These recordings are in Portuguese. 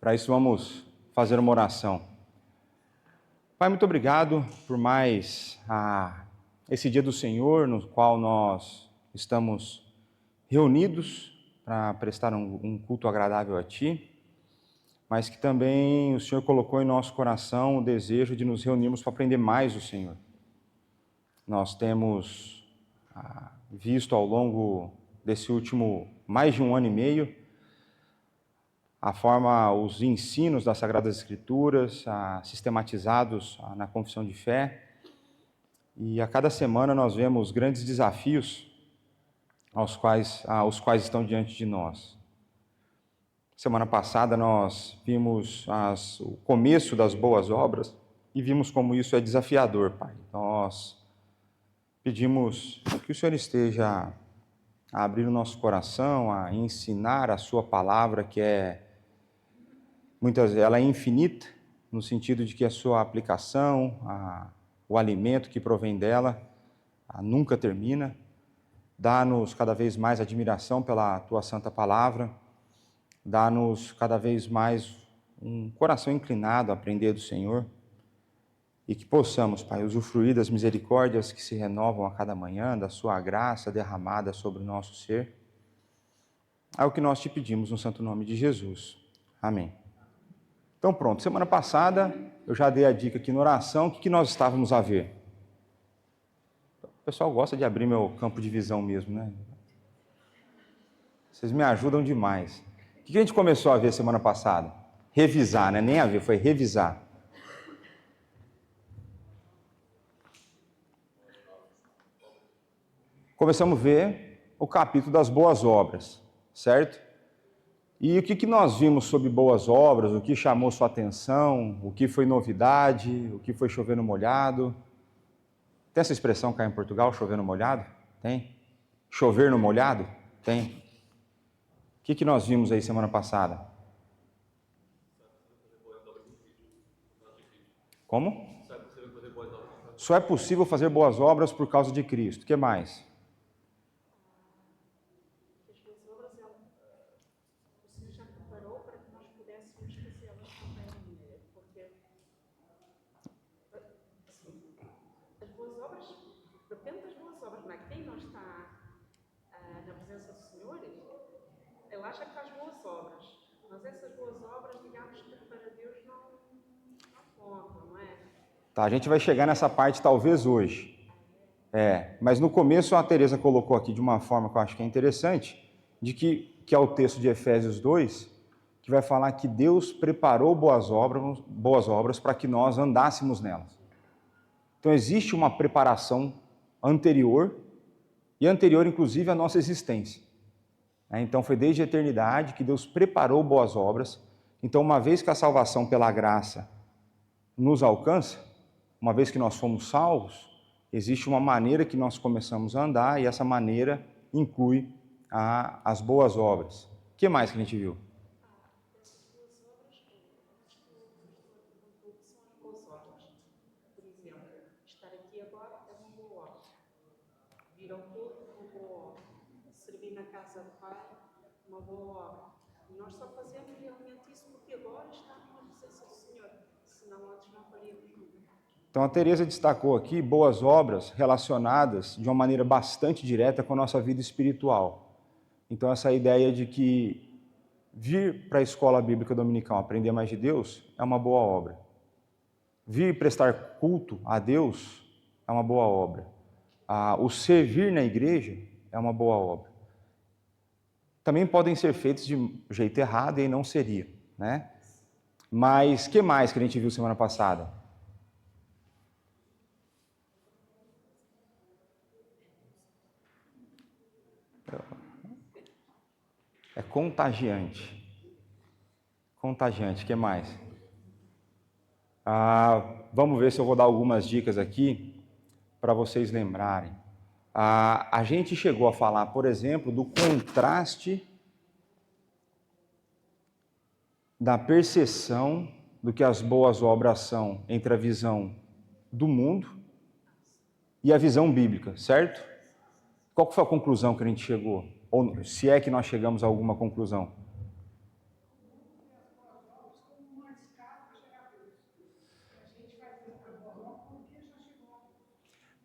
Para isso, vamos fazer uma oração. Pai, muito obrigado por mais esse dia do Senhor, no qual nós estamos reunidos para prestar um culto agradável a Ti, mas que também o Senhor colocou em nosso coração o desejo de nos reunirmos para aprender mais do Senhor. Nós temos visto ao longo desse último mais de 1 ano e meio os ensinos das Sagradas Escrituras sistematizados na confissão de fé, e a cada semana nós vemos grandes desafios os quais estão diante de nós. Semana passada nós vimos o começo das boas obras e vimos como isso é desafiador, Pai. Nós pedimos que o Senhor esteja a abrir o nosso coração, a ensinar a Sua palavra, que ela é infinita, no sentido de que a sua aplicação, o alimento que provém dela, nunca termina. Dá-nos cada vez mais admiração pela Tua santa palavra, dá-nos cada vez mais um coração inclinado a aprender do Senhor, e que possamos, Pai, usufruir das misericórdias que se renovam a cada manhã, da Sua graça derramada sobre o nosso ser. É o que nós te pedimos no santo nome de Jesus. Amém. Então pronto, semana passada eu já dei a dica aqui na oração, o que nós estávamos a ver? O pessoal gosta de abrir meu campo de visão mesmo, né? Vocês me ajudam demais. O que a gente começou a ver semana passada? Revisar, né? Nem a ver, foi revisar. Começamos a ver o capítulo das boas obras, certo? E o que nós vimos sobre boas obras, o que chamou sua atenção, o que foi novidade, o que foi chover no molhado? Tem essa expressão cá em Portugal, chover no molhado? Tem. Chover no molhado? Tem. O que nós vimos aí semana passada? Como? Só é possível fazer boas obras por causa de Cristo. O que mais? Acha que faz boas obras, mas essas boas obras, digamos que para Deus não contam, não é? Tá, a gente vai chegar nessa parte talvez hoje. Mas no começo a Teresa colocou aqui de uma forma que eu acho que é interessante, de que é o texto de Efésios 2, que vai falar que Deus preparou boas obras para que nós andássemos nelas. Então existe uma preparação anterior, e anterior inclusive à nossa existência. Então foi desde a eternidade que Deus preparou boas obras. Então, uma vez que a salvação pela graça nos alcança, uma vez que nós fomos salvos, existe uma maneira que nós começamos a andar, e essa maneira inclui as boas obras. O que mais que a gente viu? Por exemplo, estar aqui agora é uma boa obra. Vir ao culto é uma boa obra. Servir na casa do Pai, uma boa obra. E nós só fazemos realmente isso porque agora estamos na presença do Senhor, senão antes não faríamos nunca. Então a Teresa destacou aqui boas obras relacionadas de uma maneira bastante direta com a nossa vida espiritual. Então essa ideia de que vir para a escola bíblica dominical aprender mais de Deus é uma boa obra. Vir prestar culto a Deus é uma boa obra. O servir na igreja é uma boa obra. Também podem ser feitos de jeito errado e aí não seria, né? Mas o que mais que a gente viu semana passada? É contagiante. Contagiante, o que mais? Vamos ver se eu vou dar algumas dicas aqui para vocês lembrarem. A gente chegou a falar, por exemplo, do contraste da percepção do que as boas obras são entre a visão do mundo e a visão bíblica, certo? Qual foi a conclusão que a gente chegou? Ou se é que nós chegamos a alguma conclusão?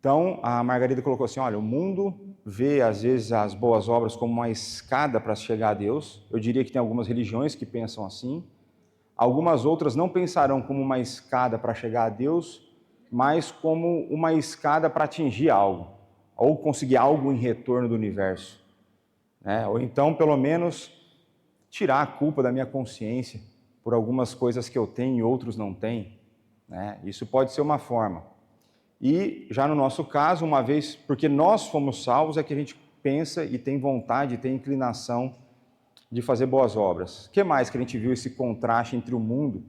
Então, a Margarida colocou assim, olha, o mundo vê, às vezes, as boas obras como uma escada para chegar a Deus. Eu diria que tem algumas religiões que pensam assim. Algumas outras não pensarão como uma escada para chegar a Deus, mas como uma escada para atingir algo, ou conseguir algo em retorno do universo. Né? Ou então, pelo menos, tirar a culpa da minha consciência por algumas coisas que eu tenho e outros não têm. Né? Isso pode ser uma forma. E já no nosso caso, uma vez, porque nós fomos salvos, é que a gente pensa e tem vontade, tem inclinação de fazer boas obras. O que mais que a gente viu esse contraste entre o mundo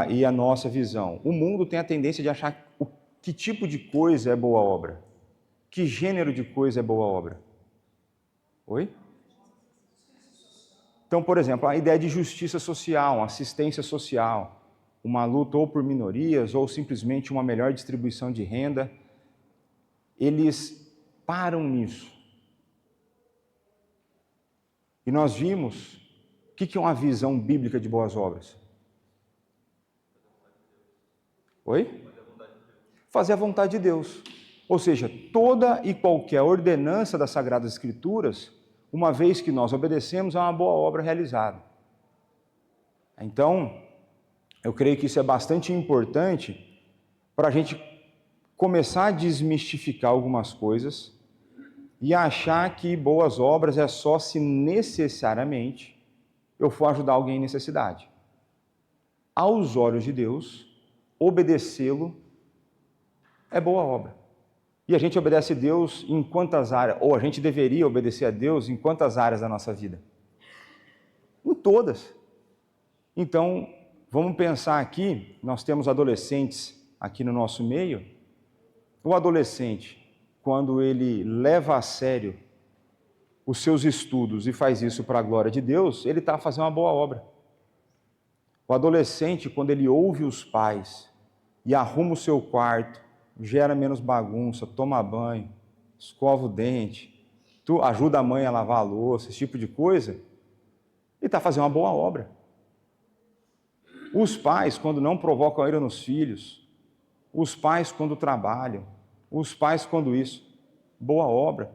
e a nossa visão? O mundo tem a tendência de achar que tipo de coisa é boa obra, que gênero de coisa é boa obra. Oi? Então, por exemplo, a ideia de justiça social, assistência social, uma luta ou por minorias ou simplesmente uma melhor distribuição de renda, eles param nisso. E nós vimos o que é uma visão bíblica de boas obras. Oi? Fazer a vontade de Deus. Ou seja, toda e qualquer ordenança das Sagradas Escrituras, uma vez que nós obedecemos, é uma boa obra realizada. Então, eu creio que isso é bastante importante para a gente começar a desmistificar algumas coisas e achar que boas obras é só se necessariamente eu for ajudar alguém em necessidade. Aos olhos de Deus, obedecê-lo é boa obra. E a gente obedece a Deus em quantas áreas, ou a gente deveria obedecer a Deus em quantas áreas da nossa vida? Em todas. Então, vamos pensar aqui, nós temos adolescentes aqui no nosso meio. O adolescente, quando ele leva a sério os seus estudos e faz isso para a glória de Deus, ele está fazendo uma boa obra. O adolescente, quando ele ouve os pais e arruma o seu quarto, gera menos bagunça, toma banho, escova o dente, ajuda a mãe a lavar a louça, esse tipo de coisa, ele está fazendo uma boa obra. Os pais, quando não provocam a ira nos filhos, os pais quando trabalham, os pais quando isso, boa obra.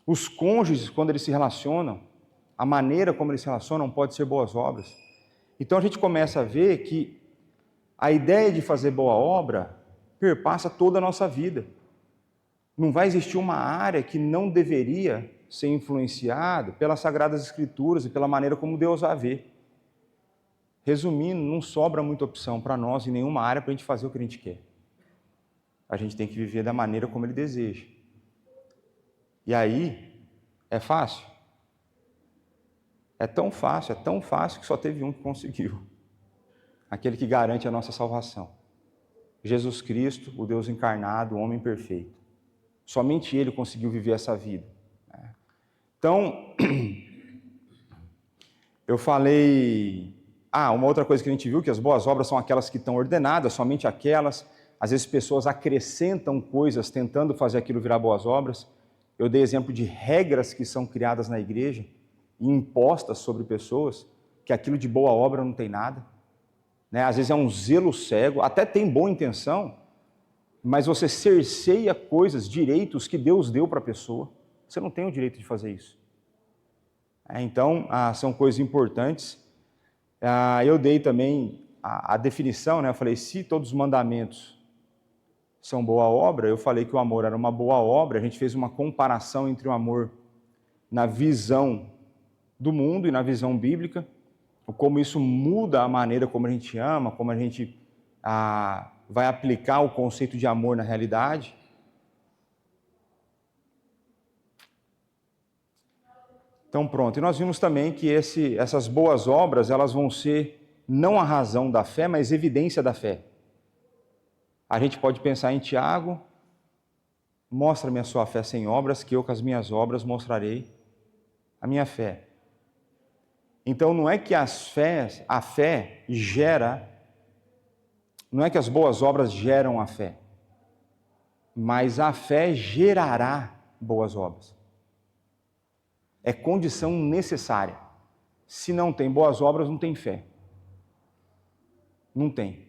Os cônjuges, quando eles se relacionam, a maneira como eles se relacionam pode ser boas obras. Então a gente começa a ver que a ideia de fazer boa obra perpassa toda a nossa vida. Não vai existir uma área que não deveria ser influenciada pelas Sagradas Escrituras e pela maneira como Deus a vê. Resumindo, não sobra muita opção para nós em nenhuma área para a gente fazer o que a gente quer. A gente tem que viver da maneira como Ele deseja. E aí, é fácil? É tão fácil que só teve um que conseguiu. Aquele que garante a nossa salvação. Jesus Cristo, o Deus encarnado, o homem perfeito. Somente Ele conseguiu viver essa vida. Então, eu falei... uma outra coisa que a gente viu, que as boas obras são aquelas que estão ordenadas, somente aquelas. Às vezes pessoas acrescentam coisas tentando fazer aquilo virar boas obras. Eu dei exemplo de regras que são criadas na igreja e impostas sobre pessoas, que aquilo de boa obra não tem nada. Né? Às vezes é um zelo cego, até tem boa intenção, mas você cerceia coisas, direitos que Deus deu para a pessoa. Você não tem o direito de fazer isso. Então, são coisas importantes. Eu dei também a definição, né? Eu falei, se todos os mandamentos são boa obra, eu falei que o amor era uma boa obra, a gente fez uma comparação entre o amor na visão do mundo e na visão bíblica, como isso muda a maneira como a gente ama, como a gente vai aplicar o conceito de amor na realidade. Então pronto, e nós vimos também que essas boas obras, elas vão ser não a razão da fé, mas evidência da fé. A gente pode pensar em Tiago, mostra-me a sua fé sem obras, que eu com as minhas obras mostrarei a minha fé. Então não é que a fé gera, não é que as boas obras geram a fé, mas a fé gerará boas obras. É condição necessária. Se não tem boas obras, não tem fé. Não tem.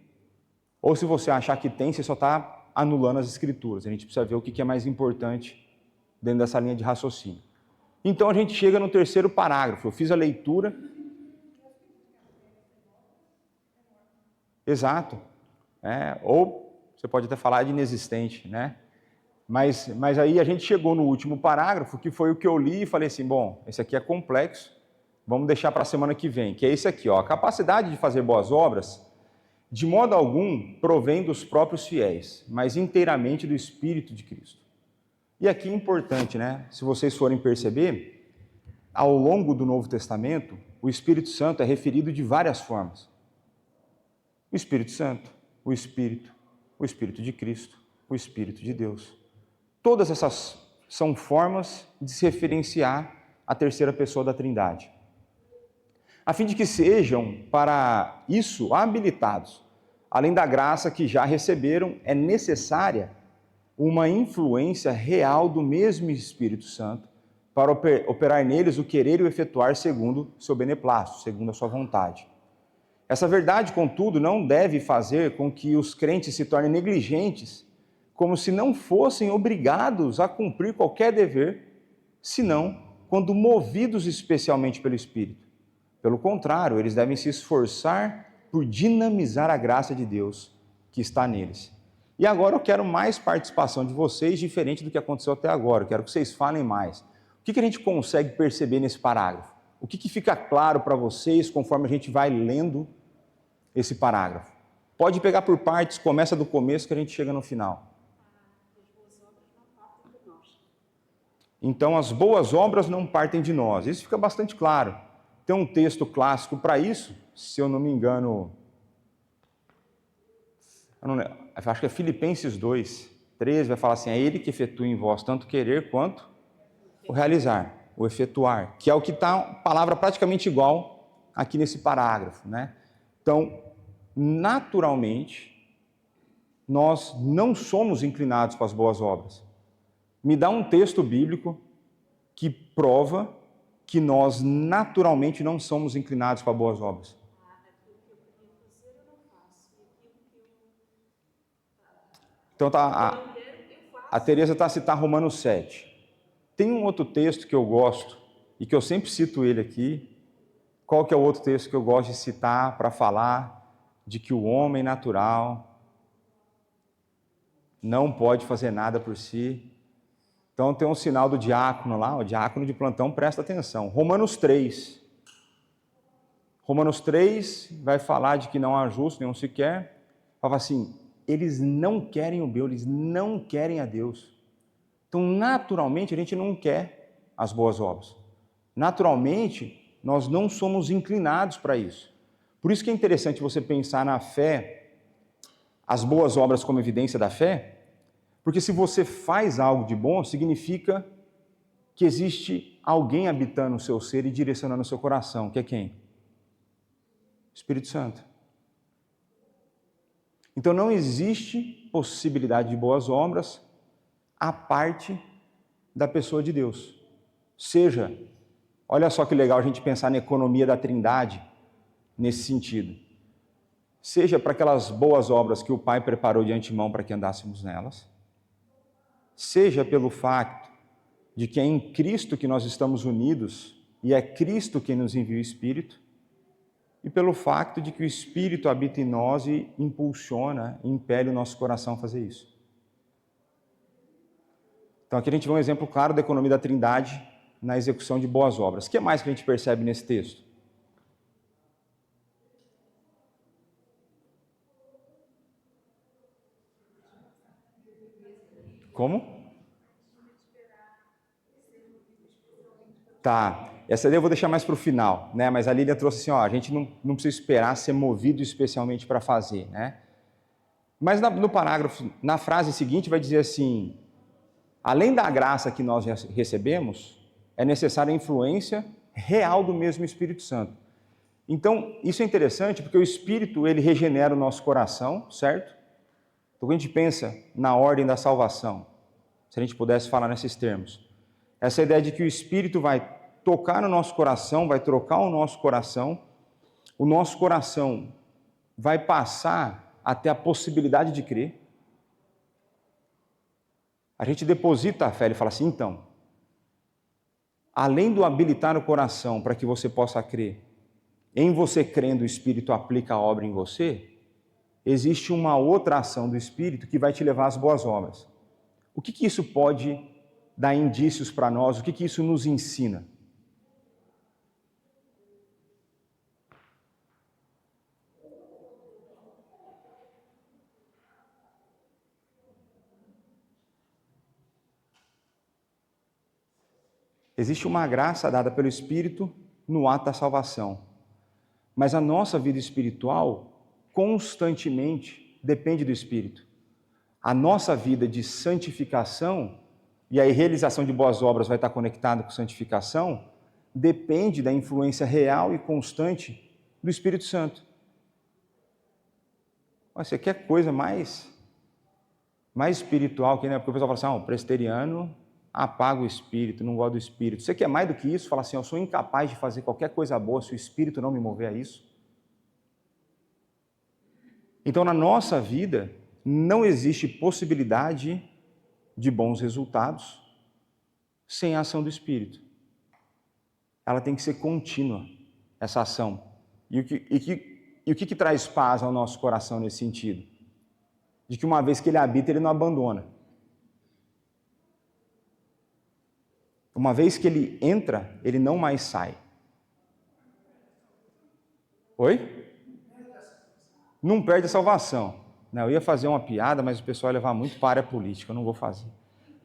Ou se você achar que tem, você só está anulando as Escrituras. A gente precisa ver o que é mais importante dentro dessa linha de raciocínio. Então a gente chega no terceiro parágrafo. Eu fiz a leitura. Exato. Ou você pode até falar de inexistente, né? Mas aí a gente chegou no último parágrafo, que foi o que eu li e falei assim, bom, esse aqui é complexo, vamos deixar para a semana que vem, que é esse aqui, ó, a capacidade de fazer boas obras, de modo algum, provém dos próprios fiéis, mas inteiramente do Espírito de Cristo. E aqui é importante, né? Se vocês forem perceber, ao longo do Novo Testamento, o Espírito Santo é referido de várias formas. O Espírito Santo, o Espírito de Cristo, o Espírito de Deus. Todas essas são formas de se referenciar à terceira pessoa da Trindade. A fim de que sejam, para isso, habilitados. Além da graça que já receberam, é necessária uma influência real do mesmo Espírito Santo para operar neles o querer e o efetuar segundo seu beneplácito, segundo a sua vontade. Essa verdade, contudo, não deve fazer com que os crentes se tornem negligentes, como se não fossem obrigados a cumprir qualquer dever, senão quando movidos especialmente pelo Espírito. Pelo contrário, eles devem se esforçar por dinamizar a graça de Deus que está neles. E agora eu quero mais participação de vocês, diferente do que aconteceu até agora. Eu quero que vocês falem mais. O que a gente consegue perceber nesse parágrafo? O que fica claro para vocês conforme a gente vai lendo esse parágrafo? Pode pegar por partes, começa do começo que a gente chega no final. Então, as boas obras não partem de nós. Isso fica bastante claro. Tem um texto clássico para isso, se eu não me engano, acho que é Filipenses 2, 13, vai falar assim, é ele que efetua em vós tanto querer quanto o realizar, o efetuar, que é o que está, palavra praticamente igual aqui nesse parágrafo, né? Então, naturalmente, nós não somos inclinados para as boas obras. Me dá um texto bíblico que prova que nós naturalmente não somos inclinados para boas obras. Então, a Tereza está a citar Romanos 7. Tem um outro texto que eu gosto e que eu sempre cito ele aqui. Qual que é o outro texto que eu gosto de citar para falar de que o homem natural não pode fazer nada por si? Então tem um sinal do diácono lá, o diácono de plantão, presta atenção. Romanos 3. Romanos 3 vai falar de que não há justo nenhum sequer. Fala assim, eles não querem o bem, eles não querem a Deus. Então, naturalmente, a gente não quer as boas obras. Naturalmente, nós não somos inclinados para isso. Por isso que é interessante você pensar na fé, as boas obras como evidência da fé, porque se você faz algo de bom, significa que existe alguém habitando o seu ser e direcionando o seu coração, que é quem? Espírito Santo. Então não existe possibilidade de boas obras à parte da pessoa de Deus. Seja, olha só que legal a gente pensar na economia da Trindade nesse sentido. Seja para aquelas boas obras que o Pai preparou de antemão para que andássemos nelas, seja pelo fato de que é em Cristo que nós estamos unidos e é Cristo quem nos envia o Espírito, e pelo fato de que o Espírito habita em nós e impulsiona, impele o nosso coração a fazer isso. Então aqui a gente vê um exemplo claro da economia da Trindade na execução de boas obras. O que mais que a gente percebe nesse texto? Como? Tá, essa daí eu vou deixar mais para o final, né? Mas a Lília trouxe assim, ó, a gente não precisa esperar ser movido especialmente para fazer, né? Mas no parágrafo, na frase seguinte vai dizer assim, além da graça que nós recebemos, é necessária a influência real do mesmo Espírito Santo. Então, isso é interessante porque o Espírito, ele regenera o nosso coração, certo? Então, quando a gente pensa na ordem da salvação, se a gente pudesse falar nesses termos, essa ideia de que o Espírito vai tocar no nosso coração, vai trocar o nosso coração vai passar até a possibilidade de crer, A gente deposita a fé, ele fala assim, então, além do habilitar o coração para que você possa crer, em você crendo o Espírito aplica a obra em você, existe uma outra ação do Espírito que vai te levar às boas obras. O que isso pode dar indícios para nós? O que isso nos ensina? Existe uma graça dada pelo Espírito no ato da salvação. Mas a nossa vida espiritual constantemente depende do Espírito. A nossa vida de santificação, e a realização de boas obras vai estar conectada com santificação, depende da influência real e constante do Espírito Santo. Você quer coisa mais espiritual que, né? Porque o pessoal fala assim, o presbiteriano apaga o Espírito, não gosta do Espírito. Você quer mais do que isso? Fala assim, eu sou incapaz de fazer qualquer coisa boa se o Espírito não me mover a isso. Então, na nossa vida, não existe possibilidade de bons resultados sem a ação do Espírito. Ela tem que ser contínua, essa ação. E o que traz paz ao nosso coração nesse sentido? De que uma vez que ele habita, ele não abandona. Uma vez que ele entra, ele não mais sai. Oi? Não perde a salvação. Eu ia fazer uma piada, mas o pessoal ia levar muito para a área política, eu não vou fazer.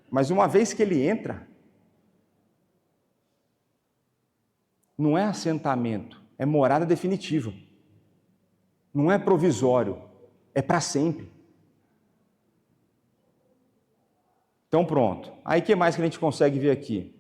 Mas uma vez que ele entra, não é assentamento, é morada definitiva. Não é provisório, é para sempre. Então pronto. Aí o que mais que a gente consegue ver aqui?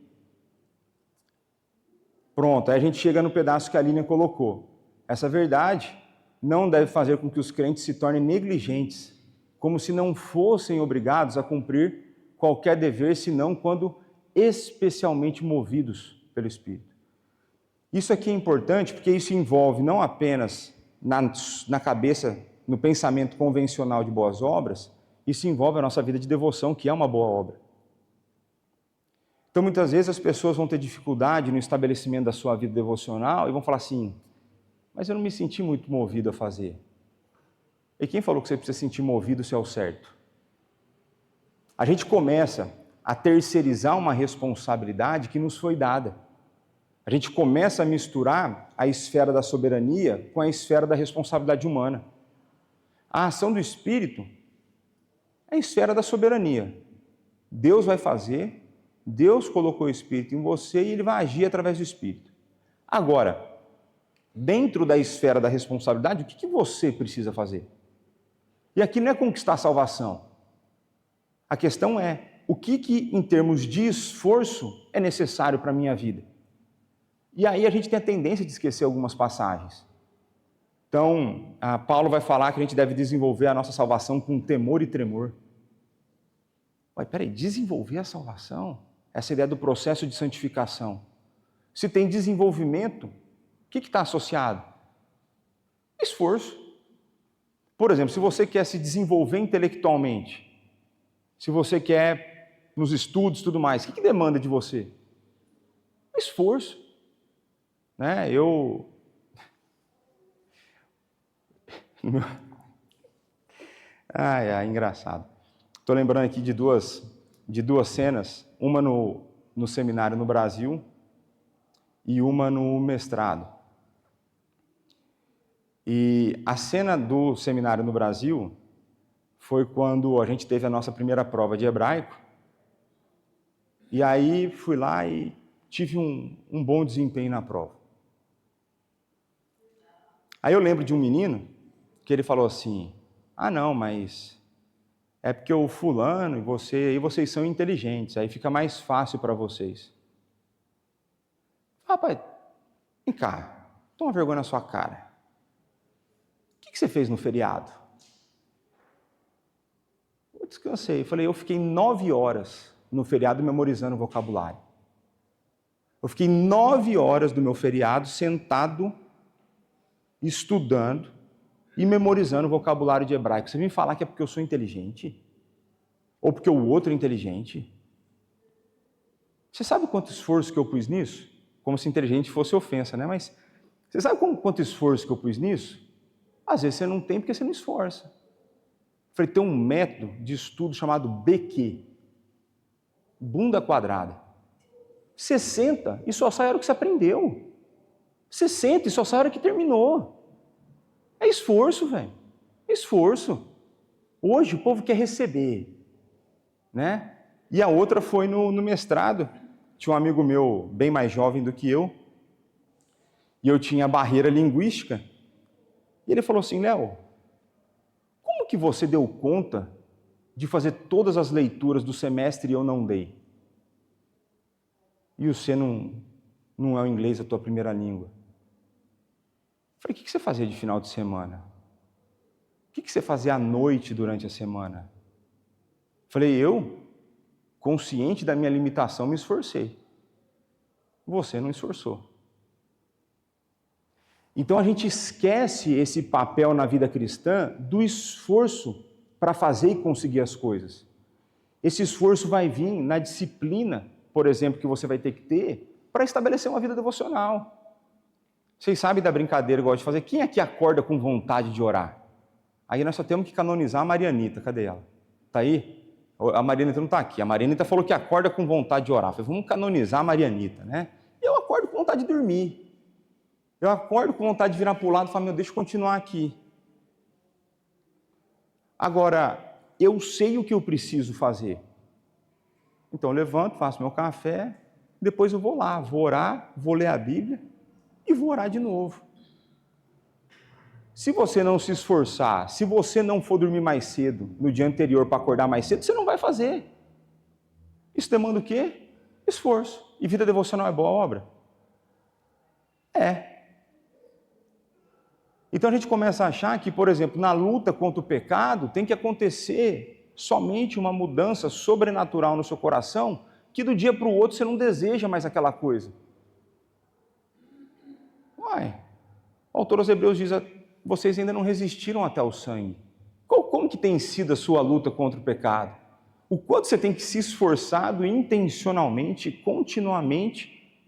Pronto, aí a gente chega no pedaço que a Lilian colocou. Essa verdade não deve fazer com que os crentes se tornem negligentes, como se não fossem obrigados a cumprir qualquer dever, senão quando especialmente movidos pelo Espírito. Isso aqui é importante porque isso envolve não apenas na cabeça, no pensamento convencional de boas obras, isso envolve a nossa vida de devoção, que é uma boa obra. Então, muitas vezes as pessoas vão ter dificuldade no estabelecimento da sua vida devocional e vão falar assim, mas eu não me senti muito movido a fazer. E quem falou que você precisa se sentir movido se é o certo? A gente começa a terceirizar uma responsabilidade que nos foi dada. A gente começa a misturar a esfera da soberania com a esfera da responsabilidade humana. A ação do Espírito é a esfera da soberania. Deus vai fazer, Deus colocou o Espírito em você e Ele vai agir através do Espírito. Agora, dentro da esfera da responsabilidade, o que você precisa fazer? E aqui não é conquistar a salvação. A questão é, o que em termos de esforço é necessário para a minha vida? E aí a gente tem a tendência de esquecer algumas passagens. Então, Paulo vai falar que a gente deve desenvolver a nossa salvação com temor e tremor. Peraí, desenvolver a salvação? Essa ideia do processo de santificação. Se tem desenvolvimento, o que está associado? Esforço. Por exemplo, se você quer se desenvolver intelectualmente, se você quer nos estudos e tudo mais, o que demanda de você? Esforço. Né? Engraçado. Estou lembrando aqui de duas cenas, uma no seminário no Brasil e uma no mestrado. E a cena do seminário no Brasil foi quando a gente teve a nossa primeira prova de hebraico, e aí fui lá e tive um bom desempenho na prova. Aí eu lembro de um menino que ele falou assim, não, mas é porque o fulano e vocês são inteligentes, aí fica mais fácil para vocês. Rapaz, vem cá, toma vergonha na sua cara. O que você fez no feriado? Eu descansei, eu fiquei 9 horas no feriado memorizando o vocabulário. Eu fiquei 9 horas do meu feriado sentado, estudando e memorizando o vocabulário de hebraico. Você vem falar que é porque eu sou inteligente? Ou porque o outro é inteligente. Você sabe quanto esforço que eu pus nisso? Como se inteligente fosse ofensa, né? Mas você sabe quanto esforço que eu pus nisso? Às vezes você não tem porque você não esforça. Falei, tem um método de estudo chamado BQ. Bunda quadrada. Você senta e só sai a hora que você aprendeu. Você senta e só sai a hora que terminou. É esforço, velho. É esforço. Hoje o povo quer receber, né? E a outra foi no mestrado. Tinha um amigo meu bem mais jovem do que eu, e eu tinha barreira linguística. E ele falou assim, Léo, como que você deu conta de fazer todas as leituras do semestre e eu não dei? E você não é o inglês a tua primeira língua. Eu falei, o que você fazia de final de semana? O que você fazia à noite durante a semana? Eu falei, eu, consciente da minha limitação, me esforcei. Você não esforçou. Então a gente esquece esse papel na vida cristã do esforço para fazer e conseguir as coisas. Esse esforço vai vir na disciplina, por exemplo, que você vai ter que ter para estabelecer uma vida devocional. Vocês sabem da brincadeira que eu gosto de fazer? Quem aqui acorda com vontade de orar? Aí nós só temos que canonizar a Marianita. Cadê ela? Está aí? A Marianita não está aqui. A Marianita falou que acorda com vontade de orar. Eu falei, vamos canonizar a Marianita, né? E eu acordo com vontade de dormir. Eu acordo com vontade de virar para o lado e falar, meu, deixa eu continuar aqui. Agora, eu sei o que eu preciso fazer. Então eu levanto, faço meu café, depois eu vou lá, vou orar, vou ler a Bíblia e vou orar de novo. Se você não se esforçar, se você não for dormir mais cedo no dia anterior para acordar mais cedo, você não vai fazer. Isso demanda o quê? Esforço. E vida devocional é boa obra? É. Então a gente começa a achar que, por exemplo, na luta contra o pecado, tem que acontecer somente uma mudança sobrenatural no seu coração, que do dia para o outro você não deseja mais aquela coisa. Uai, o autor aos Hebreus diz, vocês ainda não resistiram até o sangue. Como que tem sido a sua luta contra o pecado? O quanto você tem que se esforçado intencionalmente, continuamente,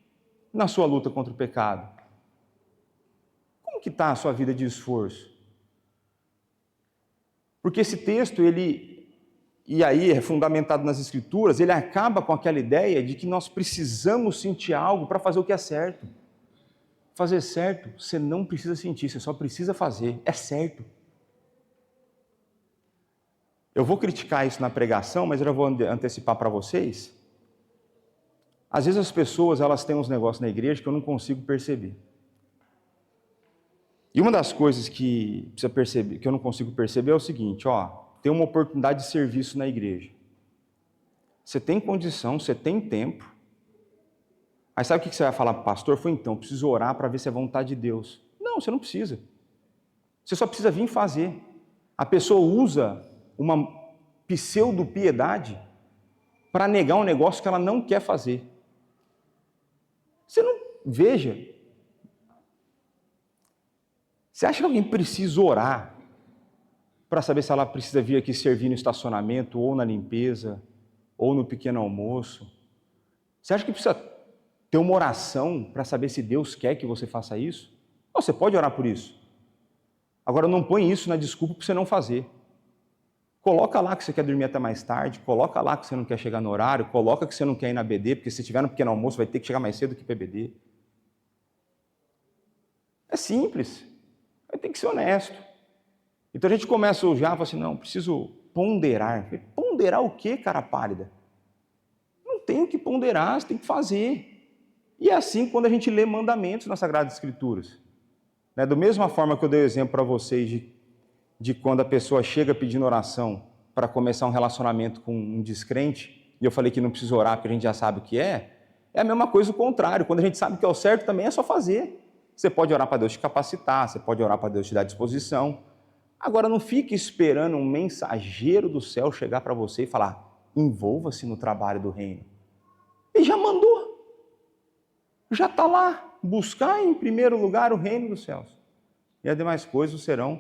na sua luta contra o pecado? Como que está a sua vida de esforço? Porque esse texto, e aí é fundamentado nas Escrituras, ele acaba com aquela ideia de que nós precisamos sentir algo para fazer o que é certo. Fazer certo, você não precisa sentir, você só precisa fazer, é certo. Eu vou criticar isso na pregação, mas eu já vou antecipar para vocês. Às vezes as pessoas, elas têm uns negócios na igreja que eu não consigo perceber. E uma das coisas que precisa perceber, que eu não consigo perceber é o seguinte, tem uma oportunidade de serviço na igreja. Você tem condição, você tem tempo. Aí sabe o que você vai falar para o pastor? Então, preciso orar para ver se é vontade de Deus. Não, você não precisa. Você só precisa vir fazer. A pessoa usa uma pseudo-piedade para negar um negócio que ela não quer fazer. Você não... Veja. Você acha que alguém precisa orar para saber se ela precisa vir aqui servir no estacionamento, ou na limpeza, ou no pequeno almoço? Você acha que precisa ter uma oração para saber se Deus quer que você faça isso? Não, você pode orar por isso. Agora não põe isso na desculpa para você não fazer. Coloca lá que você quer dormir até mais tarde, coloca lá que você não quer chegar no horário, coloca que você não quer ir na BD, porque se estiver no pequeno almoço vai ter que chegar mais cedo que para BD. É simples. Vai ter que ser honesto. Então a gente começa a olhar e fala assim, não, preciso ponderar. Ponderar o quê, cara pálida? Não tem o que ponderar, você tem que fazer. E é assim quando a gente lê mandamentos nas Sagradas Escrituras. Da mesma forma que eu dei o exemplo para vocês de quando a pessoa chega pedindo oração para começar um relacionamento com um descrente, e eu falei que não precisa orar porque a gente já sabe o que é a mesma coisa o contrário. Quando a gente sabe que é o certo também é só fazer. Você pode orar para Deus te capacitar, você pode orar para Deus te dar disposição. Agora não fique esperando um mensageiro do céu chegar para você e falar, envolva-se no trabalho do reino. Ele já mandou. Já está lá. Buscar em primeiro lugar o reino dos céus. E as demais coisas serão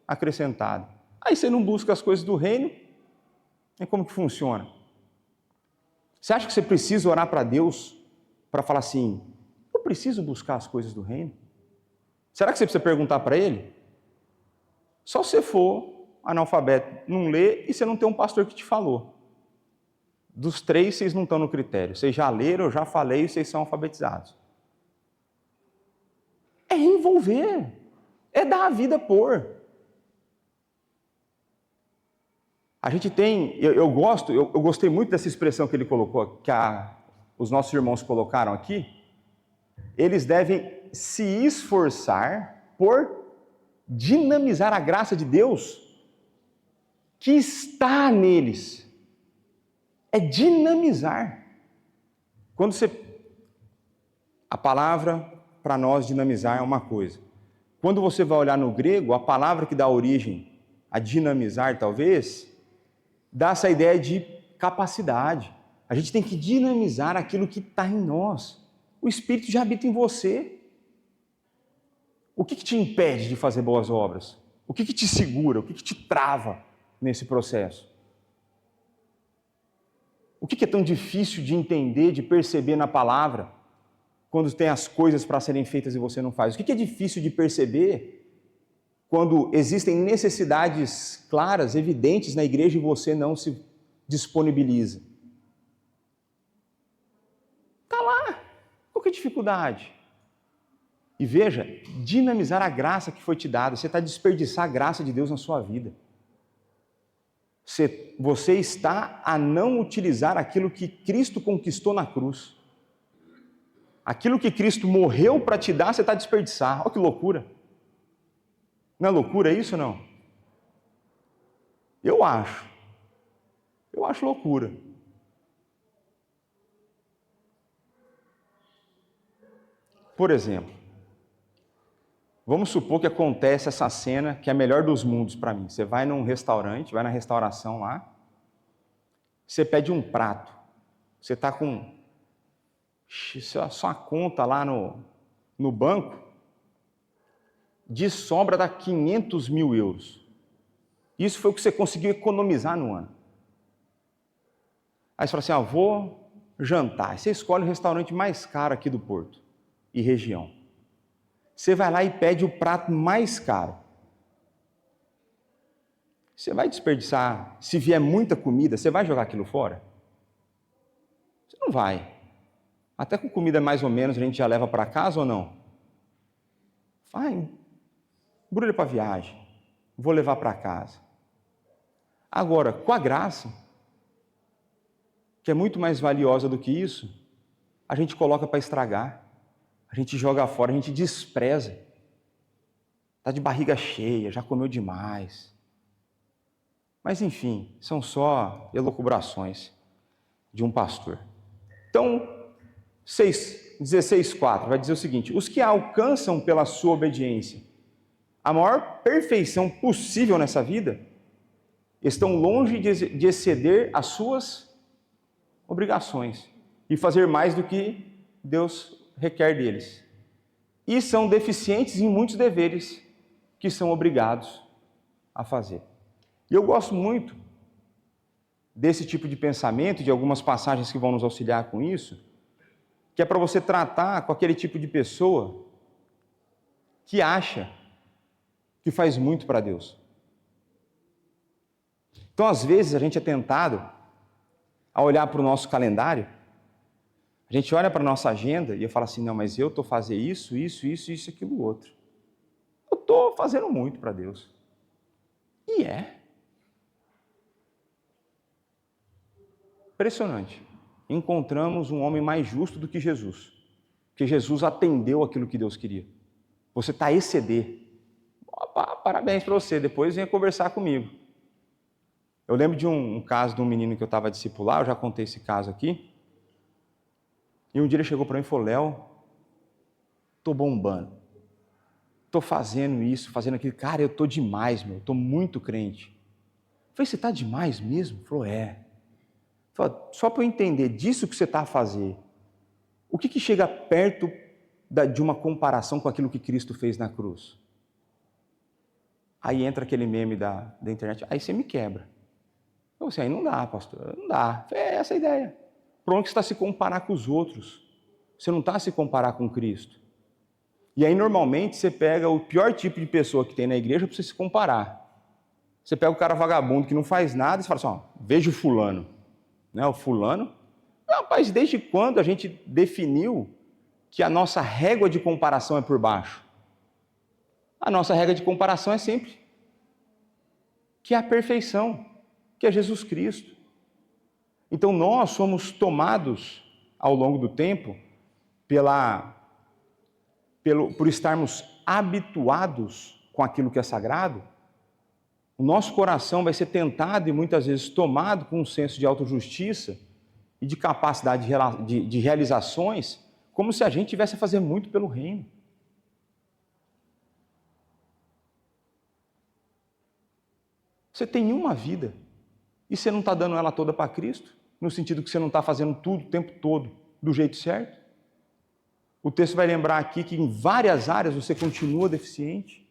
acrescentadas. Aí você não busca as coisas do reino, E como que funciona? Você acha que você precisa orar para Deus para falar assim, eu preciso buscar as coisas do reino? Será que você precisa perguntar para Ele? Só se você for analfabeto, não lê e você não tem um pastor que te falou. Dos 3, vocês não estão no critério. Vocês já leram, eu já falei e vocês são alfabetizados. É envolver. É dar a vida por. A gente tem, eu gostei muito dessa expressão que ele colocou, que os nossos irmãos colocaram aqui. Eles devem se esforçar por dinamizar a graça de Deus que está neles. É dinamizar. A palavra para nós dinamizar é uma coisa. Quando você vai olhar no grego, a palavra que dá origem a dinamizar, talvez, dá essa ideia de capacidade. A gente tem que dinamizar aquilo que está em nós. O Espírito já habita em você. O que te impede de fazer boas obras? O que te segura? O que te trava nesse processo? O que é tão difícil de entender, de perceber na palavra, quando tem as coisas para serem feitas e você não faz? O que é difícil de perceber quando existem necessidades claras, evidentes na igreja e você não se disponibiliza? Está lá. Qual que é a dificuldade? E veja, dinamizar a graça que foi te dada. Você está a desperdiçar a graça de Deus na sua vida. Você está a não utilizar aquilo que Cristo conquistou na cruz. Aquilo que Cristo morreu para te dar, você está a desperdiçar. Olha que loucura. Não é loucura isso ou não? Eu acho. Eu acho loucura. Por exemplo, vamos supor que acontece essa cena que é a melhor dos mundos para mim. Você vai num restaurante, vai na restauração lá, você pede um prato. Você está com sua conta lá no banco, de sobra dá 500 mil euros. Isso foi o que você conseguiu economizar no ano. Aí você fala assim, vou jantar. Aí você escolhe o restaurante mais caro aqui do Porto e região. Você vai lá e pede o prato mais caro. Você vai desperdiçar, se vier muita comida, você vai jogar aquilo fora? Você não vai. Até com comida mais ou menos a gente já leva para casa ou não? Vai, embrulha para viagem, vou levar para casa. Agora, com a graça, que é muito mais valiosa do que isso, a gente coloca para estragar, a gente joga fora, a gente despreza. Está de barriga cheia, já comeu demais. Mas enfim, são só elucubrações de um pastor. Então, 16:4 vai dizer o seguinte: os que alcançam pela sua obediência a maior perfeição possível nessa vida, estão longe de exceder as suas obrigações e fazer mais do que Deus requer deles. E são deficientes em muitos deveres que são obrigados a fazer. E eu gosto muito desse tipo de pensamento, de algumas passagens que vão nos auxiliar com isso, que é para você tratar com aquele tipo de pessoa que acha que faz muito para Deus. Então, às vezes, a gente é tentado a olhar para o nosso calendário, a gente olha para a nossa agenda e eu falo assim, não, mas eu estou fazendo isso, aquilo, outro. Eu estou fazendo muito para Deus. E é. Impressionante. Encontramos um homem mais justo do que Jesus. Porque Jesus atendeu aquilo que Deus queria. Você está a exceder. Parabéns para você, depois venha conversar comigo. Eu lembro de um caso de um menino que eu estava a discipular, eu já contei esse caso aqui. E um dia ele chegou para mim e falou, Léo, estou bombando. Estou fazendo isso, fazendo aquilo. Cara, eu estou demais, estou muito crente. Eu falei, você está demais mesmo? Ele falou, é. Falei, só para eu entender disso que você está a fazer, o que chega perto de uma comparação com aquilo que Cristo fez na cruz? Aí entra aquele meme da internet, aí você me quebra. Eu assim, aí não dá, pastor, não dá. É essa a ideia. Pronto, que você está se comparar com os outros. Você não está a se comparar com Cristo. E aí, normalmente, você pega o pior tipo de pessoa que tem na igreja para você se comparar. Você pega o cara vagabundo que não faz nada e você fala assim, ó, veja o fulano. Né? O fulano. Rapaz, desde quando a gente definiu que a nossa régua de comparação é por baixo? A nossa régua de comparação é sempre que é a perfeição, que é Jesus Cristo. Então nós somos tomados ao longo do tempo por estarmos habituados com aquilo que é sagrado. O nosso coração vai ser tentado e muitas vezes tomado com um senso de autojustiça e de capacidade de realizações, como se a gente tivesse a fazer muito pelo reino. Você tem uma vida e você não está dando ela toda para Cristo, no sentido que você não está fazendo tudo o tempo todo do jeito certo. O texto vai lembrar aqui que em várias áreas você continua deficiente.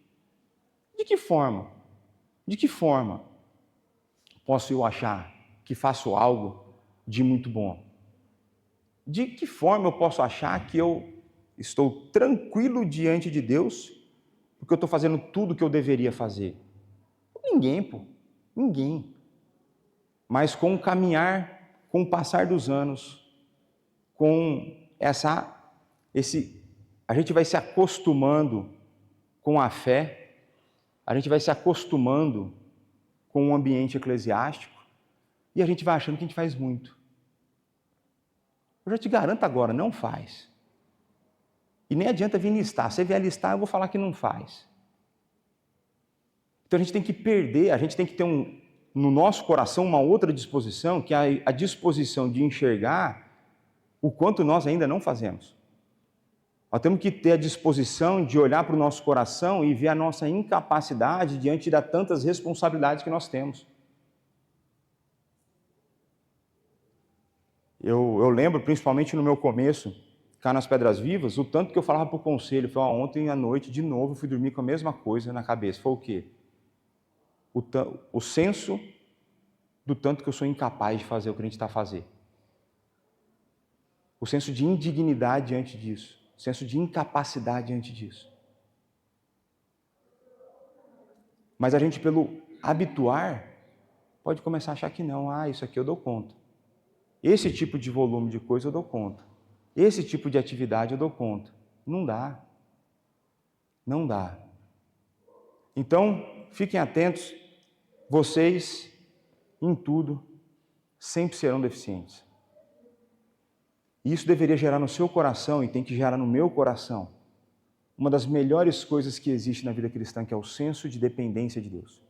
De que forma? De que forma posso eu achar que faço algo de muito bom? De que forma eu posso achar que eu estou tranquilo diante de Deus porque eu estou fazendo tudo o que eu deveria fazer? Ninguém, pô. Ninguém. Mas com o caminhar, com o passar dos anos, com a gente vai se acostumando com a fé, a gente vai se acostumando com o ambiente eclesiástico e a gente vai achando que a gente faz muito. Eu já te garanto agora, não faz. E nem adianta vir listar. Se vier listar, eu vou falar que não faz. Então a gente tem que ter no nosso coração uma outra disposição, que é a disposição de enxergar o quanto nós ainda não fazemos. Nós temos que ter a disposição de olhar para o nosso coração e ver a nossa incapacidade diante de tantas responsabilidades que nós temos. Eu lembro, principalmente no meu começo, cá nas Pedras Vivas, o tanto que eu falava para o conselho. Ontem à noite, de novo, eu fui dormir com a mesma coisa na cabeça. Foi o quê? O senso do tanto que eu sou incapaz de fazer o que a gente está a fazer. O senso de indignidade diante disso. O senso de incapacidade diante disso. Mas a gente, pelo habituar, pode começar a achar que não. Isso aqui eu dou conta. Esse tipo de volume de coisa eu dou conta. Esse tipo de atividade eu dou conta. Não dá. Não dá. Então, fiquem atentos. Vocês, em tudo, sempre serão deficientes. Isso deveria gerar no seu coração e tem que gerar no meu coração uma das melhores coisas que existe na vida cristã, que é o senso de dependência de Deus.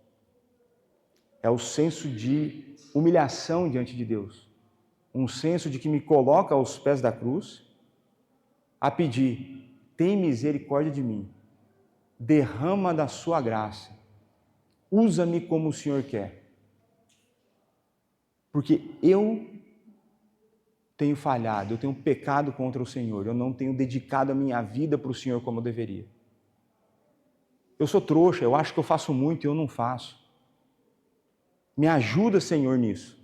É o senso de humilhação diante de Deus. Um senso de que me coloca aos pés da cruz a pedir, tem misericórdia de mim, derrama da sua graça, usa-me como o Senhor quer. Porque eu tenho falhado, eu tenho pecado contra o Senhor, eu não tenho dedicado a minha vida para o Senhor como eu deveria. Eu sou trouxa, eu acho que eu faço muito e eu não faço. Me ajuda, Senhor, nisso.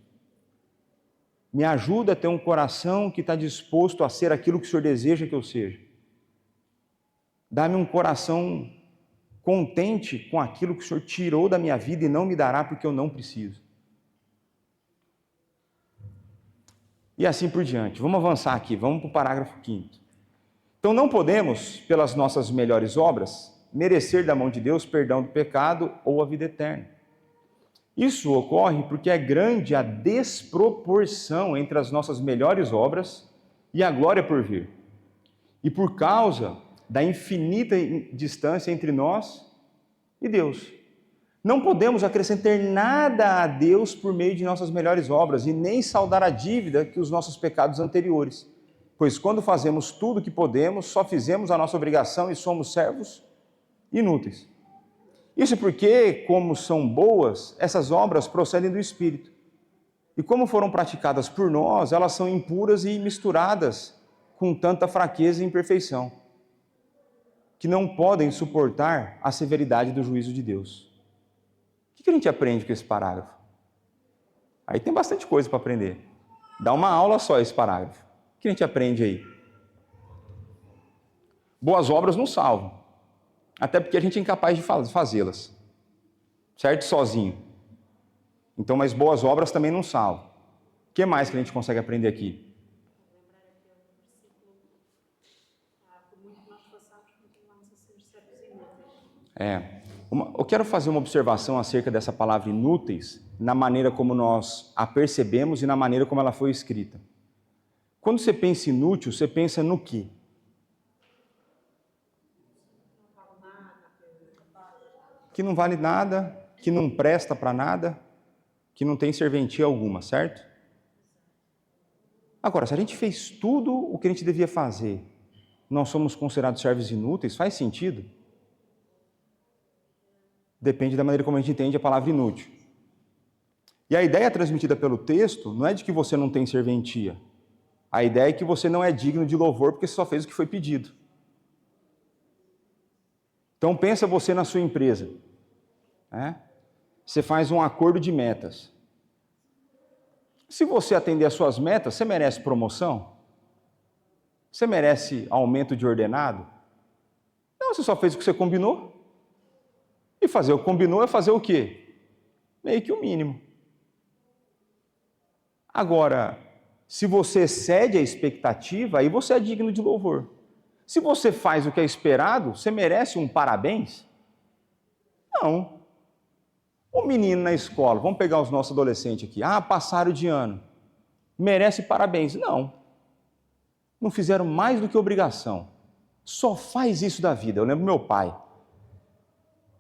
Me ajuda a ter um coração que está disposto a ser aquilo que o Senhor deseja que eu seja. Dá-me um coração contente com aquilo que o Senhor tirou da minha vida e não me dará porque eu não preciso. E assim por diante. Vamos avançar aqui, vamos para o parágrafo 5º. Então não podemos, pelas nossas melhores obras, merecer da mão de Deus perdão do pecado ou a vida eterna. Isso ocorre porque é grande a desproporção entre as nossas melhores obras e a glória por vir. E por causa da infinita distância entre nós e Deus. Não podemos acrescentar nada a Deus por meio de nossas melhores obras e nem saldar a dívida que os nossos pecados anteriores. Pois quando fazemos tudo o que podemos, só fizemos a nossa obrigação e somos servos inúteis. Isso porque, como são boas, essas obras procedem do Espírito. E como foram praticadas por nós, elas são impuras e misturadas com tanta fraqueza e imperfeição, que não podem suportar a severidade do juízo de Deus. O que a gente aprende com esse parágrafo? Aí tem bastante coisa para aprender. Dá uma aula só esse parágrafo. O que a gente aprende aí? Boas obras não salvam. Até porque a gente é incapaz de fazê-las. Certo? Sozinho. Então, mas boas obras também não salvam. O que mais que a gente consegue aprender aqui? Lembrar aquele versículo, por muito que nós façamos, continuamos a ser servos inúteis. Eu quero fazer uma observação acerca dessa palavra inúteis, na maneira como nós a percebemos e na maneira como ela foi escrita. Quando você pensa inútil, você pensa no quê? Que não vale nada, que não presta para nada, que não tem serventia alguma, certo? Agora, se a gente fez tudo o que a gente devia fazer, nós somos considerados servos inúteis, faz sentido? Depende da maneira como a gente entende a palavra inútil. E a ideia transmitida pelo texto não é de que você não tem serventia. A ideia é que você não é digno de louvor porque você só fez o que foi pedido. Então pensa você na sua empresa. Você faz um acordo de metas. Se você atender às suas metas, você merece promoção? Você merece aumento de ordenado? Não, você só fez o que você combinou. E fazer o que combinou é fazer o quê? Meio que o mínimo. Agora, se você excede a expectativa, aí você é digno de louvor. Se você faz o que é esperado, você merece um parabéns? Não. O menino na escola, vamos pegar os nossos adolescentes aqui, passaram de ano, merece parabéns? Não. Não fizeram mais do que obrigação. Só faz isso da vida. Eu lembro do meu pai.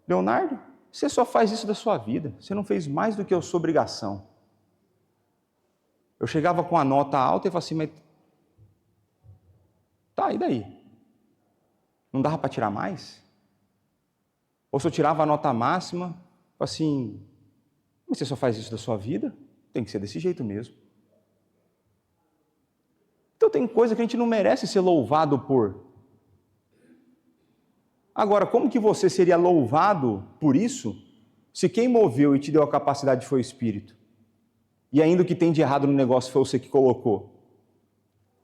Leonardo, você só faz isso da sua vida. Você não fez mais do que a sua obrigação. Eu chegava com a nota alta e falava assim, mas tá, e daí? Não dava para tirar mais? Ou se eu tirava a nota máxima, falava assim, mas você só faz isso da sua vida? Tem que ser desse jeito mesmo. Então tem coisa que a gente não merece ser louvado por. Agora, como que você seria louvado por isso, se quem moveu e te deu a capacidade foi o Espírito? E ainda o que tem de errado no negócio foi você que colocou?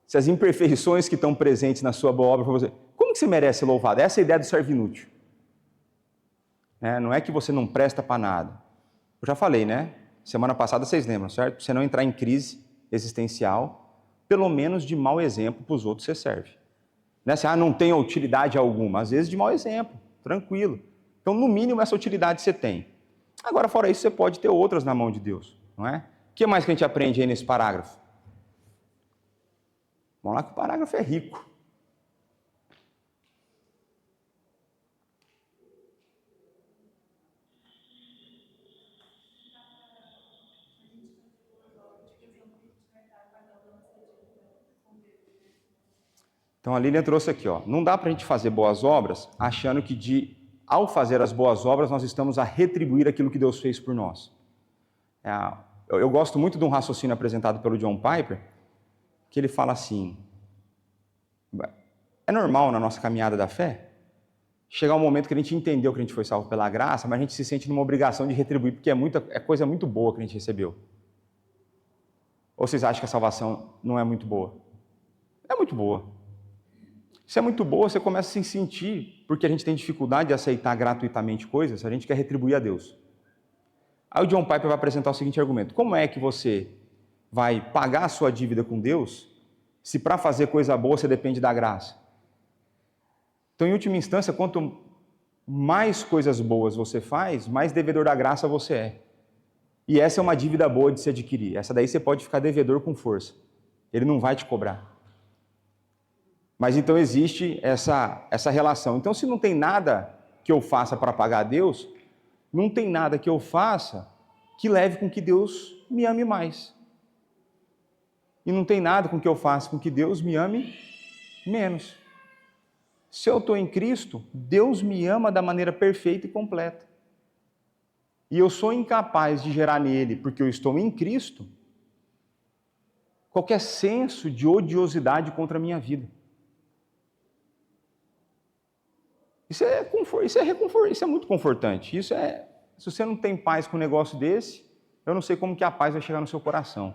Se as imperfeições que estão presentes na sua boa obra foi você, como que você merece ser louvado? Essa é a ideia do servo inútil. Não é que você não presta para nada. Eu já falei, né? Semana passada vocês lembram, certo? Você não entrar em crise existencial, pelo menos de mau exemplo para os outros você serve. Não é assim, não tem utilidade alguma. Às vezes de mau exemplo, tranquilo. Então, no mínimo, essa utilidade você tem. Agora, fora isso, você pode ter outras na mão de Deus, não é? O que mais que a gente aprende aí nesse parágrafo? Vamos lá que o parágrafo é rico. Então a Lilian trouxe aqui, não dá para a gente fazer boas obras achando que ao fazer as boas obras nós estamos a retribuir aquilo que Deus fez por nós. Eu gosto muito de um raciocínio apresentado pelo John Piper, que ele fala assim, é normal na nossa caminhada da fé chegar um momento que a gente entendeu que a gente foi salvo pela graça, mas a gente se sente numa obrigação de retribuir, porque é coisa muito boa que a gente recebeu. Ou vocês acham que a salvação não é muito boa? É muito boa. Se é muito boa, você começa a se sentir, porque a gente tem dificuldade de aceitar gratuitamente coisas, a gente quer retribuir a Deus. Aí o John Piper vai apresentar o seguinte argumento: como é que você vai pagar a sua dívida com Deus, se para fazer coisa boa você depende da graça? Então, em última instância, quanto mais coisas boas você faz, mais devedor da graça você é. E essa é uma dívida boa de se adquirir. Essa daí você pode ficar devedor com força. Ele não vai te cobrar. Mas então existe essa relação. Então, se não tem nada que eu faça para pagar a Deus, não tem nada que eu faça que leve com que Deus me ame mais. E não tem nada com que eu faça com que Deus me ame menos. Se eu estou em Cristo, Deus me ama da maneira perfeita e completa. E eu sou incapaz de gerar nele, porque eu estou em Cristo, qualquer senso de odiosidade contra a minha vida. Isso é muito confortante. Se você não tem paz com um negócio desse, eu não sei como que a paz vai chegar no seu coração.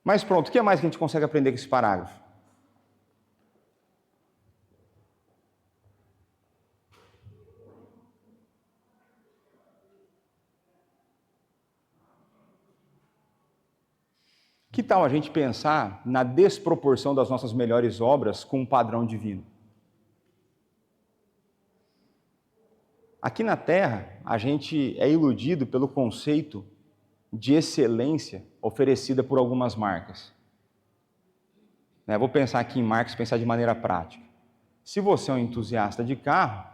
Mas pronto, o que mais que a gente consegue aprender com esse parágrafo? Que tal a gente pensar na desproporção das nossas melhores obras com um padrão divino? Aqui na Terra, a gente é iludido pelo conceito de excelência oferecida por algumas marcas. Vou pensar aqui em marcas, pensar de maneira prática. Se você é um entusiasta de carro,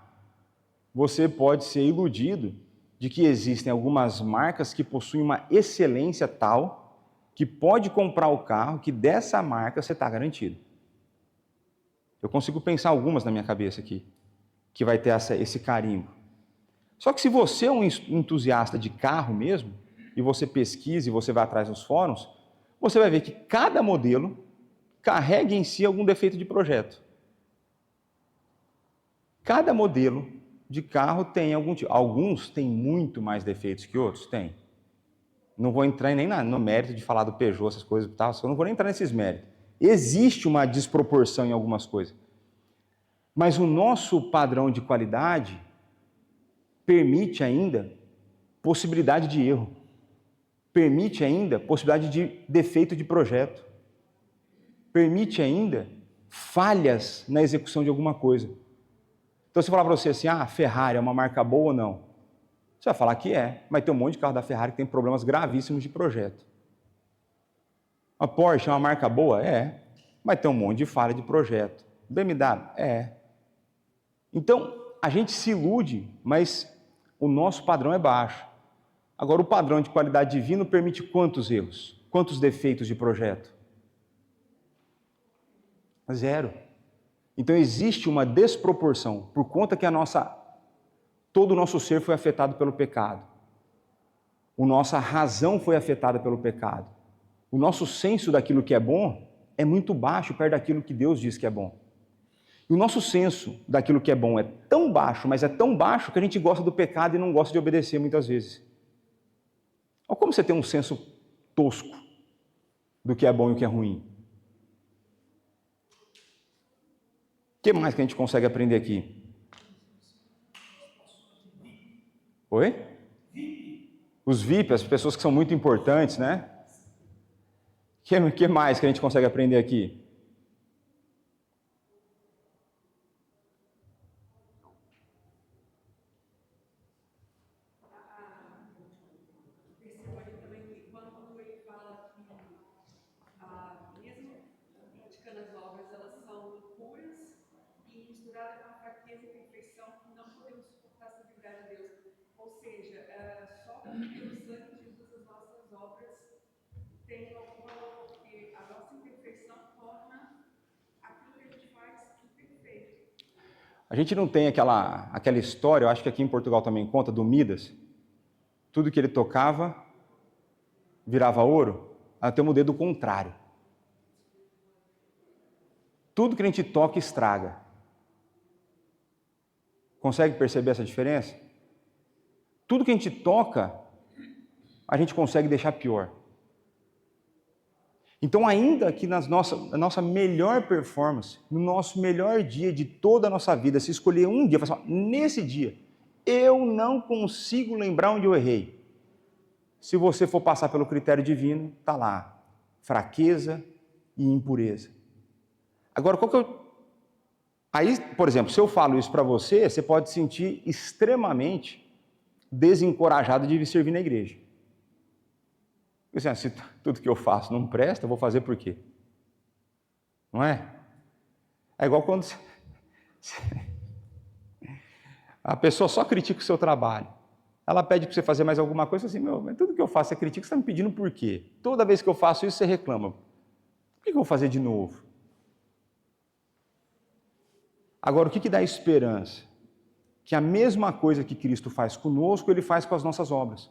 você pode ser iludido de que existem algumas marcas que possuem uma excelência tal que pode comprar o carro que dessa marca você está garantido. Eu consigo pensar algumas na minha cabeça aqui, que vai ter esse carimbo. Só que se você é um entusiasta de carro mesmo, e você pesquisa e você vai atrás dos fóruns, você vai ver que cada modelo carrega em si algum defeito de projeto. Cada modelo de carro tem algum tipo. Alguns têm muito mais defeitos que outros? Tem. Não vou entrar nem no mérito de falar do Peugeot, essas coisas e tal, eu não vou nem entrar nesses méritos. Existe uma desproporção em algumas coisas. Mas o nosso padrão de qualidade permite ainda possibilidade de erro. Permite ainda possibilidade de defeito de projeto. Permite ainda falhas na execução de alguma coisa. Então, se eu falar para você assim, a Ferrari é uma marca boa ou não? Você vai falar que é, mas tem um monte de carro da Ferrari que tem problemas gravíssimos de projeto. A Porsche é uma marca boa? É, mas tem um monte de falha de projeto. BMW? É. Então, a gente se ilude, mas o nosso padrão é baixo. Agora, o padrão de qualidade divino permite quantos erros? Quantos defeitos de projeto? 0. Então, existe uma desproporção por conta que todo o nosso ser foi afetado pelo pecado. A nossa razão foi afetada pelo pecado. O nosso senso daquilo que é bom é muito baixo perto daquilo que Deus diz que é bom. E o nosso senso daquilo que é bom é tão baixo, mas é tão baixo que a gente gosta do pecado e não gosta de obedecer muitas vezes. Olha como você tem um senso tosco do que é bom e o que é ruim. O que mais que a gente consegue aprender aqui? Oi? Os VIP, as pessoas que são muito importantes, né? O que mais que a gente consegue aprender aqui? Percebo ali também que quando ele fala que, mesmo praticando as obras, elas são impuras e misturadas com a fraqueza e perfeição, não podemos suportar se livrar a Deus. Ou seja, só pelo sangue de Jesus as nossas obras têm algum valor, porque a nossa imperfeição torna aquilo que a gente faz imperfeito. A gente não tem aquela história, eu acho que aqui em Portugal também conta, do Midas. Tudo que ele tocava virava ouro, ela tem um dedo contrário. Tudo que a gente toca estraga. Consegue perceber essa diferença? Tudo que a gente toca, a gente consegue deixar pior. Então, ainda que na nossa melhor performance, no nosso melhor dia de toda a nossa vida, se escolher um dia, falar assim, nesse dia, eu não consigo lembrar onde eu errei. Se você for passar pelo critério divino, está lá, fraqueza e impureza. Agora, Aí, por exemplo, se eu falo isso para você, você pode se sentir extremamente desencorajado de vir servir na igreja. Porque assim, se tudo que eu faço não presta, eu vou fazer por quê? Não é? É igual quando a pessoa só critica o seu trabalho. Ela pede para você fazer mais alguma coisa, assim, mas tudo que eu faço você critica, você está me pedindo por quê? Toda vez que eu faço isso, você reclama. Por que eu vou fazer de novo? Agora, o que dá esperança? Que a mesma coisa que Cristo faz conosco, Ele faz com as nossas obras.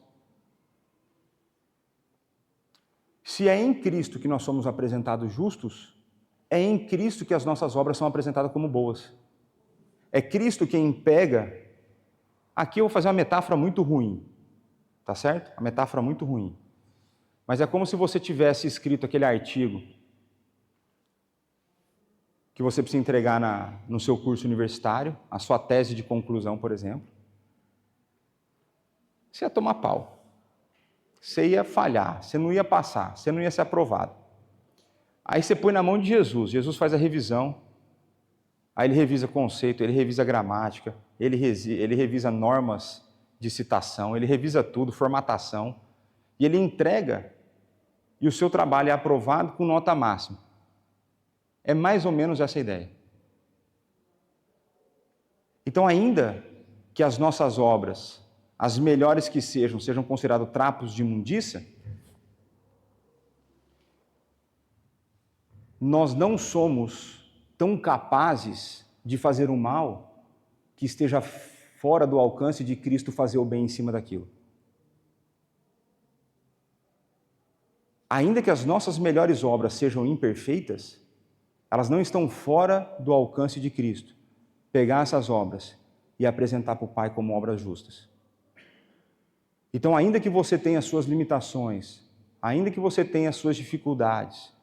Se é em Cristo que nós somos apresentados justos, é em Cristo que as nossas obras são apresentadas como boas. É Cristo quem pega... Aqui eu vou fazer uma metáfora muito ruim, tá certo? A metáfora é muito ruim. Mas é como se você tivesse escrito aquele artigo que você precisa entregar no seu curso universitário, a sua tese de conclusão, por exemplo. Você ia tomar pau. Você ia falhar, você não ia passar, você não ia ser aprovado. Aí você põe na mão de Jesus, Jesus faz a revisão, aí ele revisa conceito, ele revisa gramática, ele revisa normas de citação, ele revisa tudo, formatação, e ele entrega, e o seu trabalho é aprovado com nota máxima. É mais ou menos essa a ideia. Então, ainda que as nossas obras, as melhores que sejam considerados trapos de imundícia, nós não somos tão capazes de fazer o mal que esteja fora do alcance de Cristo fazer o bem em cima daquilo. Ainda que as nossas melhores obras sejam imperfeitas, elas não estão fora do alcance de Cristo. Pegar essas obras e apresentar para o Pai como obras justas. Então, ainda que você tenha as suas limitações, ainda que você tenha as suas dificuldades,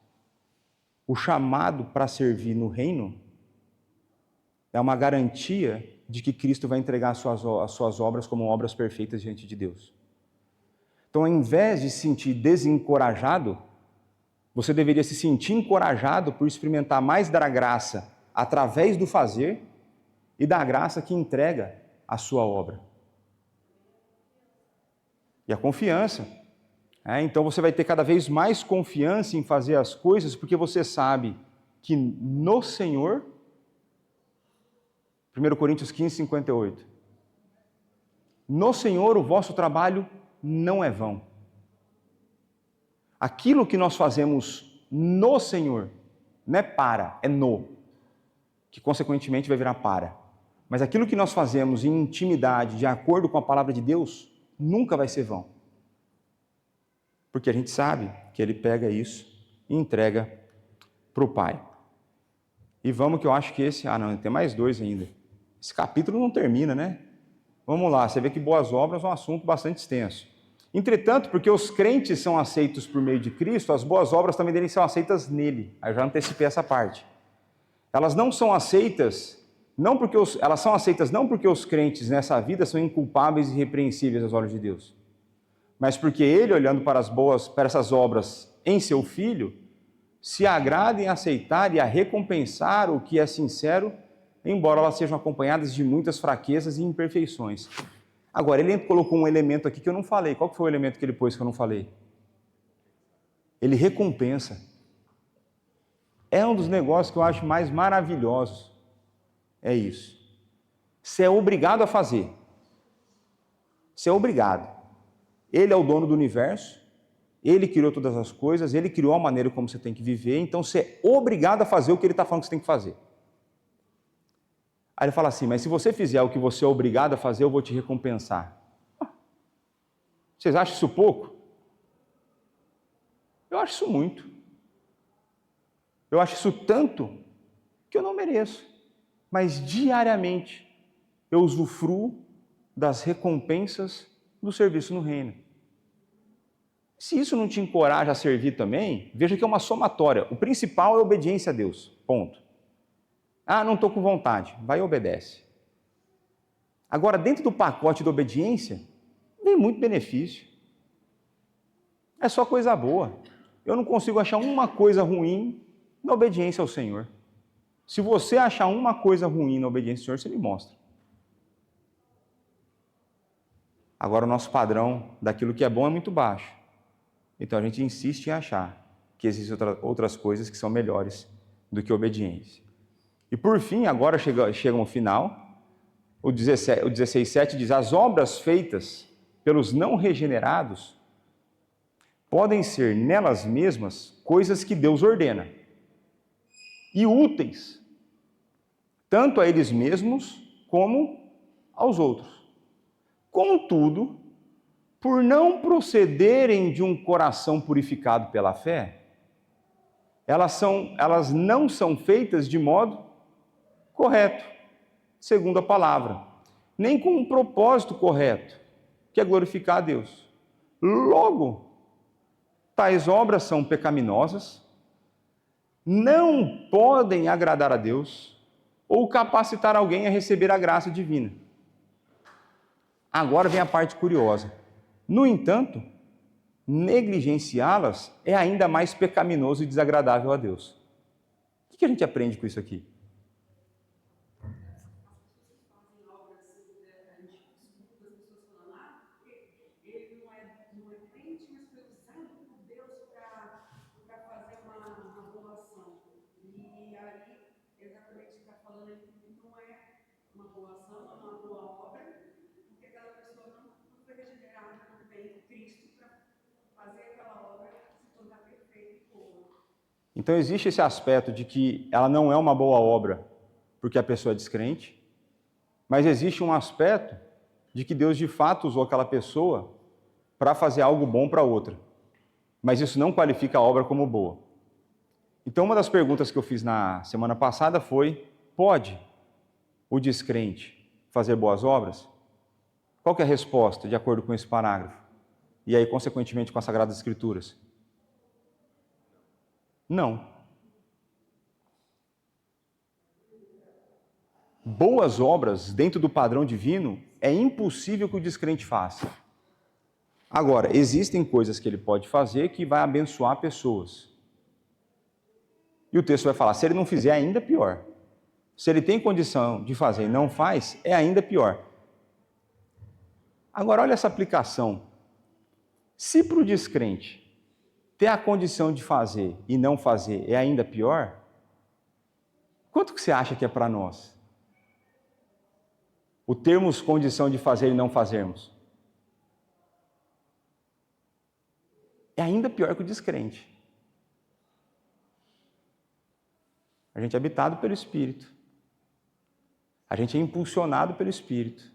o chamado para servir no reino é uma garantia de que Cristo vai entregar as suas obras como obras perfeitas diante de Deus. Então, ao invés de se sentir desencorajado, você deveria se sentir encorajado por experimentar mais da graça através do fazer e da graça que entrega a sua obra. E a confiança. Então você vai ter cada vez mais confiança em fazer as coisas porque você sabe que no Senhor, 1 Coríntios 15, 58, no Senhor o vosso trabalho não é vão. Aquilo que nós fazemos no Senhor, não é para, é no, que consequentemente vai virar para. Mas aquilo que nós fazemos em intimidade, de acordo com a palavra de Deus, nunca vai ser vão. Porque a gente sabe que Ele pega isso e entrega para o Pai. E vamos que eu acho que esse... tem mais 2 ainda. Esse capítulo não termina, né? Vamos lá, você vê que boas obras é um assunto bastante extenso. Entretanto, porque os crentes são aceitos por meio de Cristo, as boas obras também devem ser aceitas nele. Aí eu já antecipei essa parte. Elas não são aceitas, elas são aceitas não porque os crentes nessa vida são inculpáveis e irrepreensíveis aos olhos de Deus, mas porque Ele, olhando para essas obras em seu Filho, se agrada em aceitar e a recompensar o que é sincero, embora elas sejam acompanhadas de muitas fraquezas e imperfeições. Agora, ele colocou um elemento aqui que eu não falei. Qual foi o elemento que ele pôs que eu não falei? Ele recompensa. É um dos negócios que eu acho mais maravilhosos. É isso. Você é obrigado a fazer. Você é obrigado. Ele é o dono do universo, Ele criou todas as coisas, Ele criou a maneira como você tem que viver, então você é obrigado a fazer o que Ele está falando que você tem que fazer. Aí ele fala assim, mas se você fizer o que você é obrigado a fazer, eu vou te recompensar. Vocês acham isso pouco? Eu acho isso muito. Eu acho isso tanto que eu não mereço. Mas diariamente eu usufruo das recompensas do serviço no reino. Se isso não te encoraja a servir também, veja que é uma somatória. O principal é a obediência a Deus. Ponto. Não estou com vontade. Vai e obedece. Agora, dentro do pacote da obediência, vem muito benefício. É só coisa boa. Eu não consigo achar uma coisa ruim na obediência ao Senhor. Se você achar uma coisa ruim na obediência ao Senhor, você me mostra. Agora, o nosso padrão daquilo que é bom é muito baixo. Então, a gente insiste em achar que existem outras coisas que são melhores do que a obediência. E por fim, agora chega no final, o 16:7 diz, as obras feitas pelos não regenerados podem ser nelas mesmas coisas que Deus ordena e úteis, tanto a eles mesmos como aos outros. Contudo, por não procederem de um coração purificado pela fé, elas não são feitas de modo correto, segundo a palavra, nem com um propósito correto, que é glorificar a Deus. Logo, tais obras são pecaminosas, não podem agradar a Deus ou capacitar alguém a receber a graça divina. Agora vem a parte curiosa. No entanto, negligenciá-las é ainda mais pecaminoso e desagradável a Deus. O que a gente aprende com isso aqui? Então existe esse aspecto de que ela não é uma boa obra porque a pessoa é descrente, mas existe um aspecto de que Deus de fato usou aquela pessoa para fazer algo bom para outra. Mas isso não qualifica a obra como boa. Então uma das perguntas que eu fiz na semana passada foi: pode o descrente fazer boas obras? Qual que é a resposta de acordo com esse parágrafo? E aí, consequentemente, com as Sagradas Escrituras? Não. Boas obras dentro do padrão divino é impossível que o descrente faça. Agora, existem coisas que ele pode fazer que vai abençoar pessoas. E o texto vai falar, se ele não fizer, é ainda pior. Se ele tem condição de fazer e não faz, é ainda pior. Agora, olha essa aplicação. Se para o descrente ter a condição de fazer e não fazer é ainda pior, quanto que você acha que é para nós? O termos condição de fazer e não fazermos. É ainda pior que o descrente. A gente é habitado pelo Espírito. A gente é impulsionado pelo Espírito.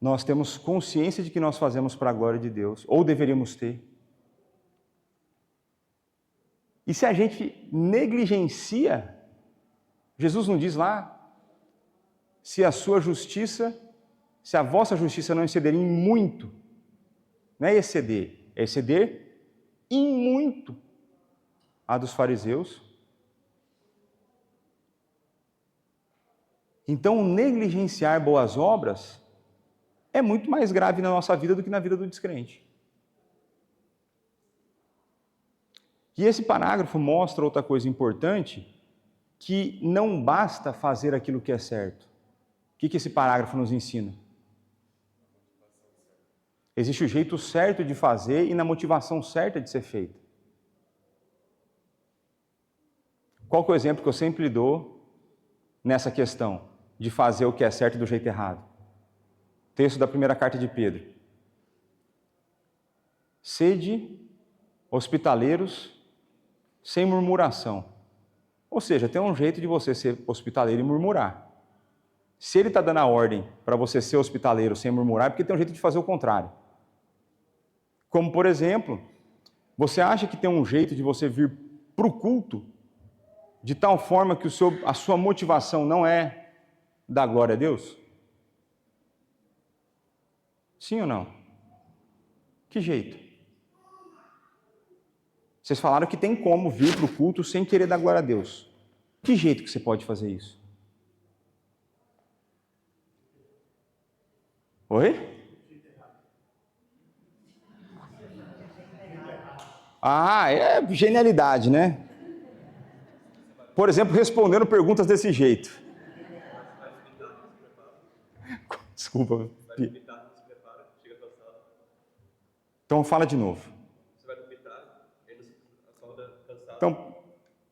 Nós temos consciência de que nós fazemos para a glória de Deus, ou deveríamos ter. E se a gente negligencia, Jesus não diz lá, se a sua justiça, se a vossa justiça não exceder em muito, não é exceder, é exceder em muito a dos fariseus. Então, negligenciar boas obras é muito mais grave na nossa vida do que na vida do descrente. E esse parágrafo mostra outra coisa importante, que não basta fazer aquilo que é certo. O que esse parágrafo nos ensina? Existe o jeito certo de fazer e na motivação certa de ser feito. Qual que é o exemplo que eu sempre dou nessa questão de fazer o que é certo do jeito errado? Texto da primeira carta de Pedro. Sede hospitaleiros sem murmuração. Ou seja, tem um jeito de você ser hospitaleiro e murmurar. Se ele está dando a ordem para você ser hospitaleiro sem murmurar, é porque tem um jeito de fazer o contrário. Como, por exemplo, você acha que tem um jeito de você vir para o culto de tal forma que a sua motivação não é dar glória a Deus? Sim ou não? Que jeito? Vocês falaram que tem como vir para o culto sem querer dar glória a Deus. Que jeito que você pode fazer isso? Oi? Ah, é genialidade, né? Por exemplo, respondendo perguntas desse jeito. Desculpa. Então fala de novo. Então,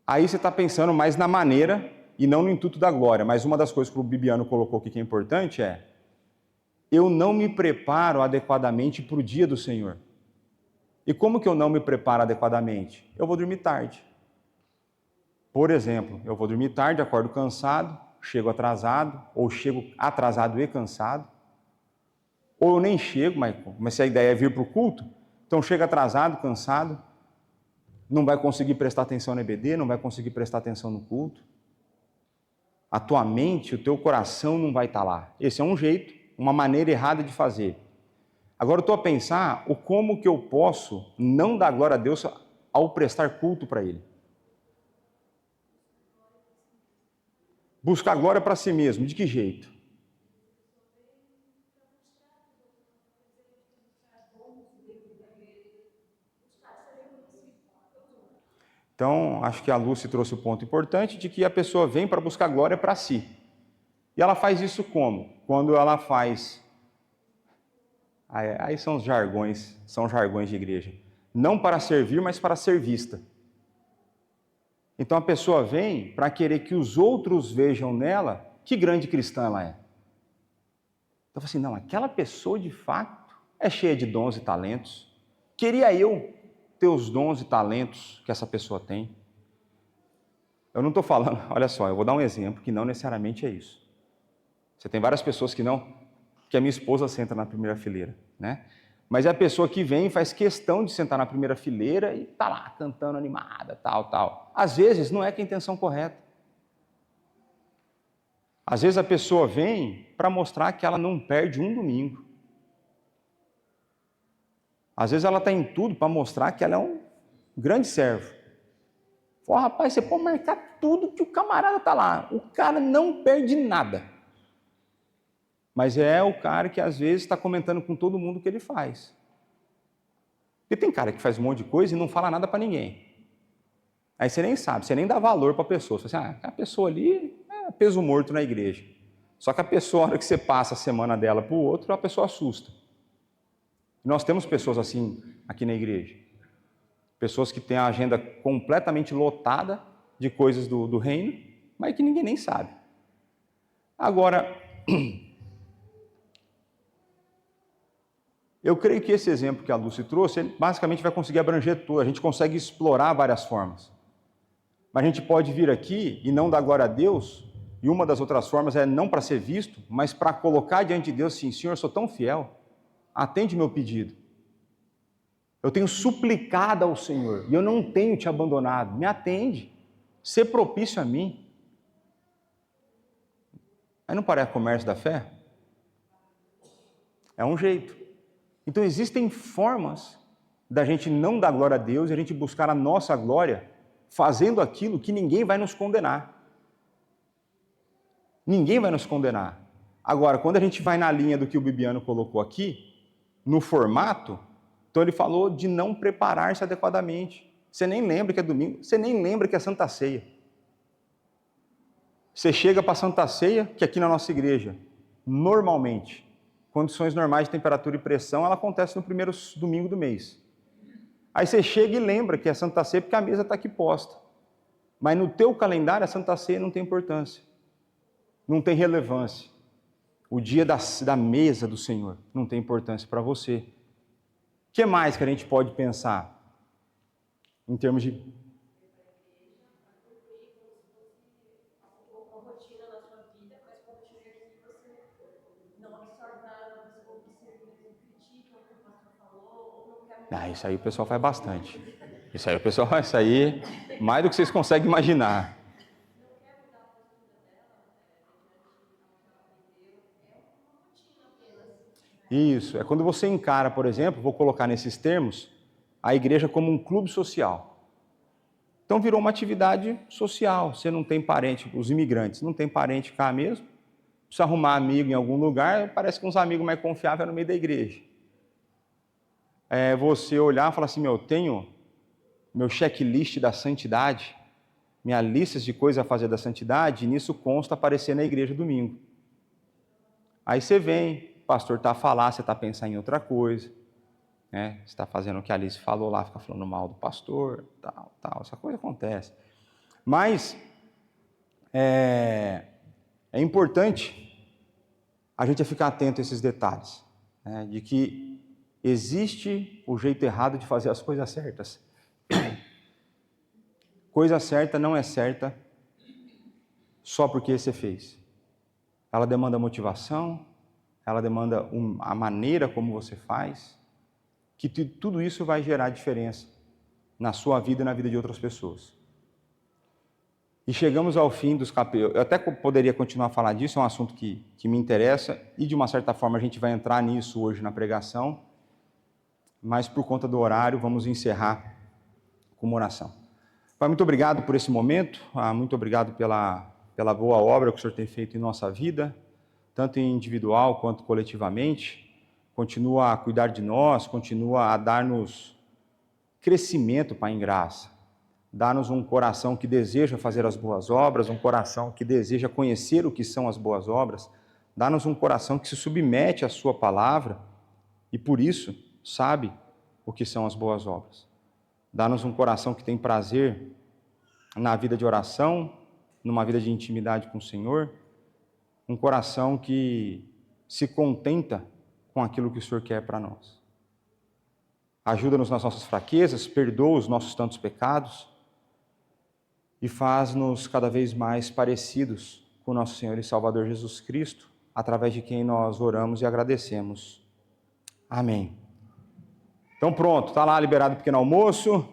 aí você está pensando mais na maneira e não no intuito da glória. Mas uma das coisas que o Bibiano colocou aqui que é importante é: eu não me preparo adequadamente para o dia do Senhor. E como que eu não me preparo adequadamente? Eu vou dormir tarde. Por exemplo, eu vou dormir tarde, acordo cansado, chego atrasado, ou chego atrasado e cansado. Ou eu nem chego, mas se a ideia é vir para o culto, então chega atrasado, cansado, não vai conseguir prestar atenção no EBD, não vai conseguir prestar atenção no culto. A tua mente, o teu coração não vai estar lá. Esse é um jeito, uma maneira errada de fazer. Agora eu estou a pensar o como que eu posso não dar glória a Deus ao prestar culto para Ele. Buscar glória para si mesmo, de que jeito? Então, acho que a Lúcia trouxe o ponto importante de que a pessoa vem para buscar glória para si. E ela faz isso como? Quando ela faz... Aí são os jargões, de igreja. Não para servir, mas para ser vista. Então a pessoa vem para querer que os outros vejam nela que grande cristã ela é. Então assim, não, aquela pessoa de fato é cheia de dons e talentos. Queria eu ter os dons e talentos que essa pessoa tem. Eu não estou falando, olha só, eu vou dar um exemplo que não necessariamente é isso. Você tem várias pessoas que a minha esposa senta na primeira fileira, né? Mas é a pessoa que vem e faz questão de sentar na primeira fileira e tá lá cantando animada, tal. Às vezes não é com a intenção correta. Às vezes a pessoa vem para mostrar que ela não perde um domingo. Às vezes ela está em tudo para mostrar que ela é um grande servo. Fala, rapaz, você pode marcar tudo que o camarada está lá. O cara não perde nada. Mas é o cara que às vezes está comentando com todo mundo o que ele faz. Porque tem cara que faz um monte de coisa e não fala nada para ninguém. Aí você nem sabe, você nem dá valor para a pessoa. Você fala assim, a pessoa ali é peso morto na igreja. Só que a pessoa, na hora que você passa a semana dela para o outro, a pessoa assusta. Nós temos pessoas assim aqui na igreja. Pessoas que têm a agenda completamente lotada de coisas do reino, mas que ninguém nem sabe. Agora, eu creio que esse exemplo que a Lúcia trouxe, ele basicamente vai conseguir abranger tudo. A gente consegue explorar várias formas. Mas a gente pode vir aqui e não dar glória a Deus, e uma das outras formas é não para ser visto, mas para colocar diante de Deus assim, Senhor, eu sou tão fiel, atende meu pedido. Eu tenho suplicado ao Senhor, e eu não tenho te abandonado, me atende, ser propício a mim. Aí não parece comércio da fé? É um jeito. Então existem formas da gente não dar glória a Deus e a gente buscar a nossa glória fazendo aquilo que ninguém vai nos condenar. Ninguém vai nos condenar. Agora, quando a gente vai na linha do que o Bibiano colocou aqui, no formato, então ele falou de não preparar-se adequadamente. Você nem lembra que é domingo, você nem lembra que é Santa Ceia. Você chega para a Santa Ceia, que aqui na nossa igreja, normalmente, condições normais de temperatura e pressão, ela acontece no primeiro domingo do mês. Aí você chega e lembra que é Santa Ceia porque a mesa está aqui posta. Mas no teu calendário a Santa Ceia não tem importância. Não tem relevância. O dia da mesa do Senhor não tem importância para você. O que mais que a gente pode pensar em termos de... Isso aí o pessoal faz bastante. Isso aí, mais do que vocês conseguem imaginar. Isso, é quando você encara, por exemplo, vou colocar nesses termos, a igreja como um clube social. Então virou uma atividade social, você não tem parente, os imigrantes não tem parente cá mesmo, precisa arrumar amigo em algum lugar, parece que uns amigos mais confiáveis é no meio da igreja. É você olhar e falar assim, eu tenho meu checklist da santidade, minha lista de coisas a fazer da santidade, e nisso consta aparecer na igreja domingo. Aí você vem, o pastor está a falar, você está a pensar em outra coisa, né? Você está fazendo o que a Alice falou lá, fica falando mal do pastor, tal, essa coisa acontece. Mas é importante a gente ficar atento a esses detalhes, né? De que existe o jeito errado de fazer as coisas certas. Coisa certa não é certa só porque você fez. Ela demanda motivação, ela demanda a maneira como você faz, que tudo isso vai gerar diferença na sua vida e na vida de outras pessoas. E chegamos ao fim dos capítulos. Eu até poderia continuar a falar disso, é um assunto que me interessa, e de uma certa forma a gente vai entrar nisso hoje na pregação, mas por conta do horário vamos encerrar com uma oração. Pai, muito obrigado por esse momento, muito obrigado pela boa obra que o Senhor tem feito em nossa vida, tanto individual quanto coletivamente. Continua a cuidar de nós, continua a dar-nos crescimento, Pai, em graça. Dá-nos um coração que deseja fazer as boas obras, um coração que deseja conhecer o que são as boas obras. Dá-nos um coração que se submete à sua palavra e, por isso, sabe o que são as boas obras. Dá-nos um coração que tem prazer na vida de oração, numa vida de intimidade com o Senhor. Um coração que se contenta com aquilo que o Senhor quer para nós. Ajuda-nos nas nossas fraquezas, perdoa os nossos tantos pecados e faz-nos cada vez mais parecidos com o nosso Senhor e Salvador Jesus Cristo, através de quem nós oramos e agradecemos. Amém. Então pronto, está lá liberado o pequeno almoço.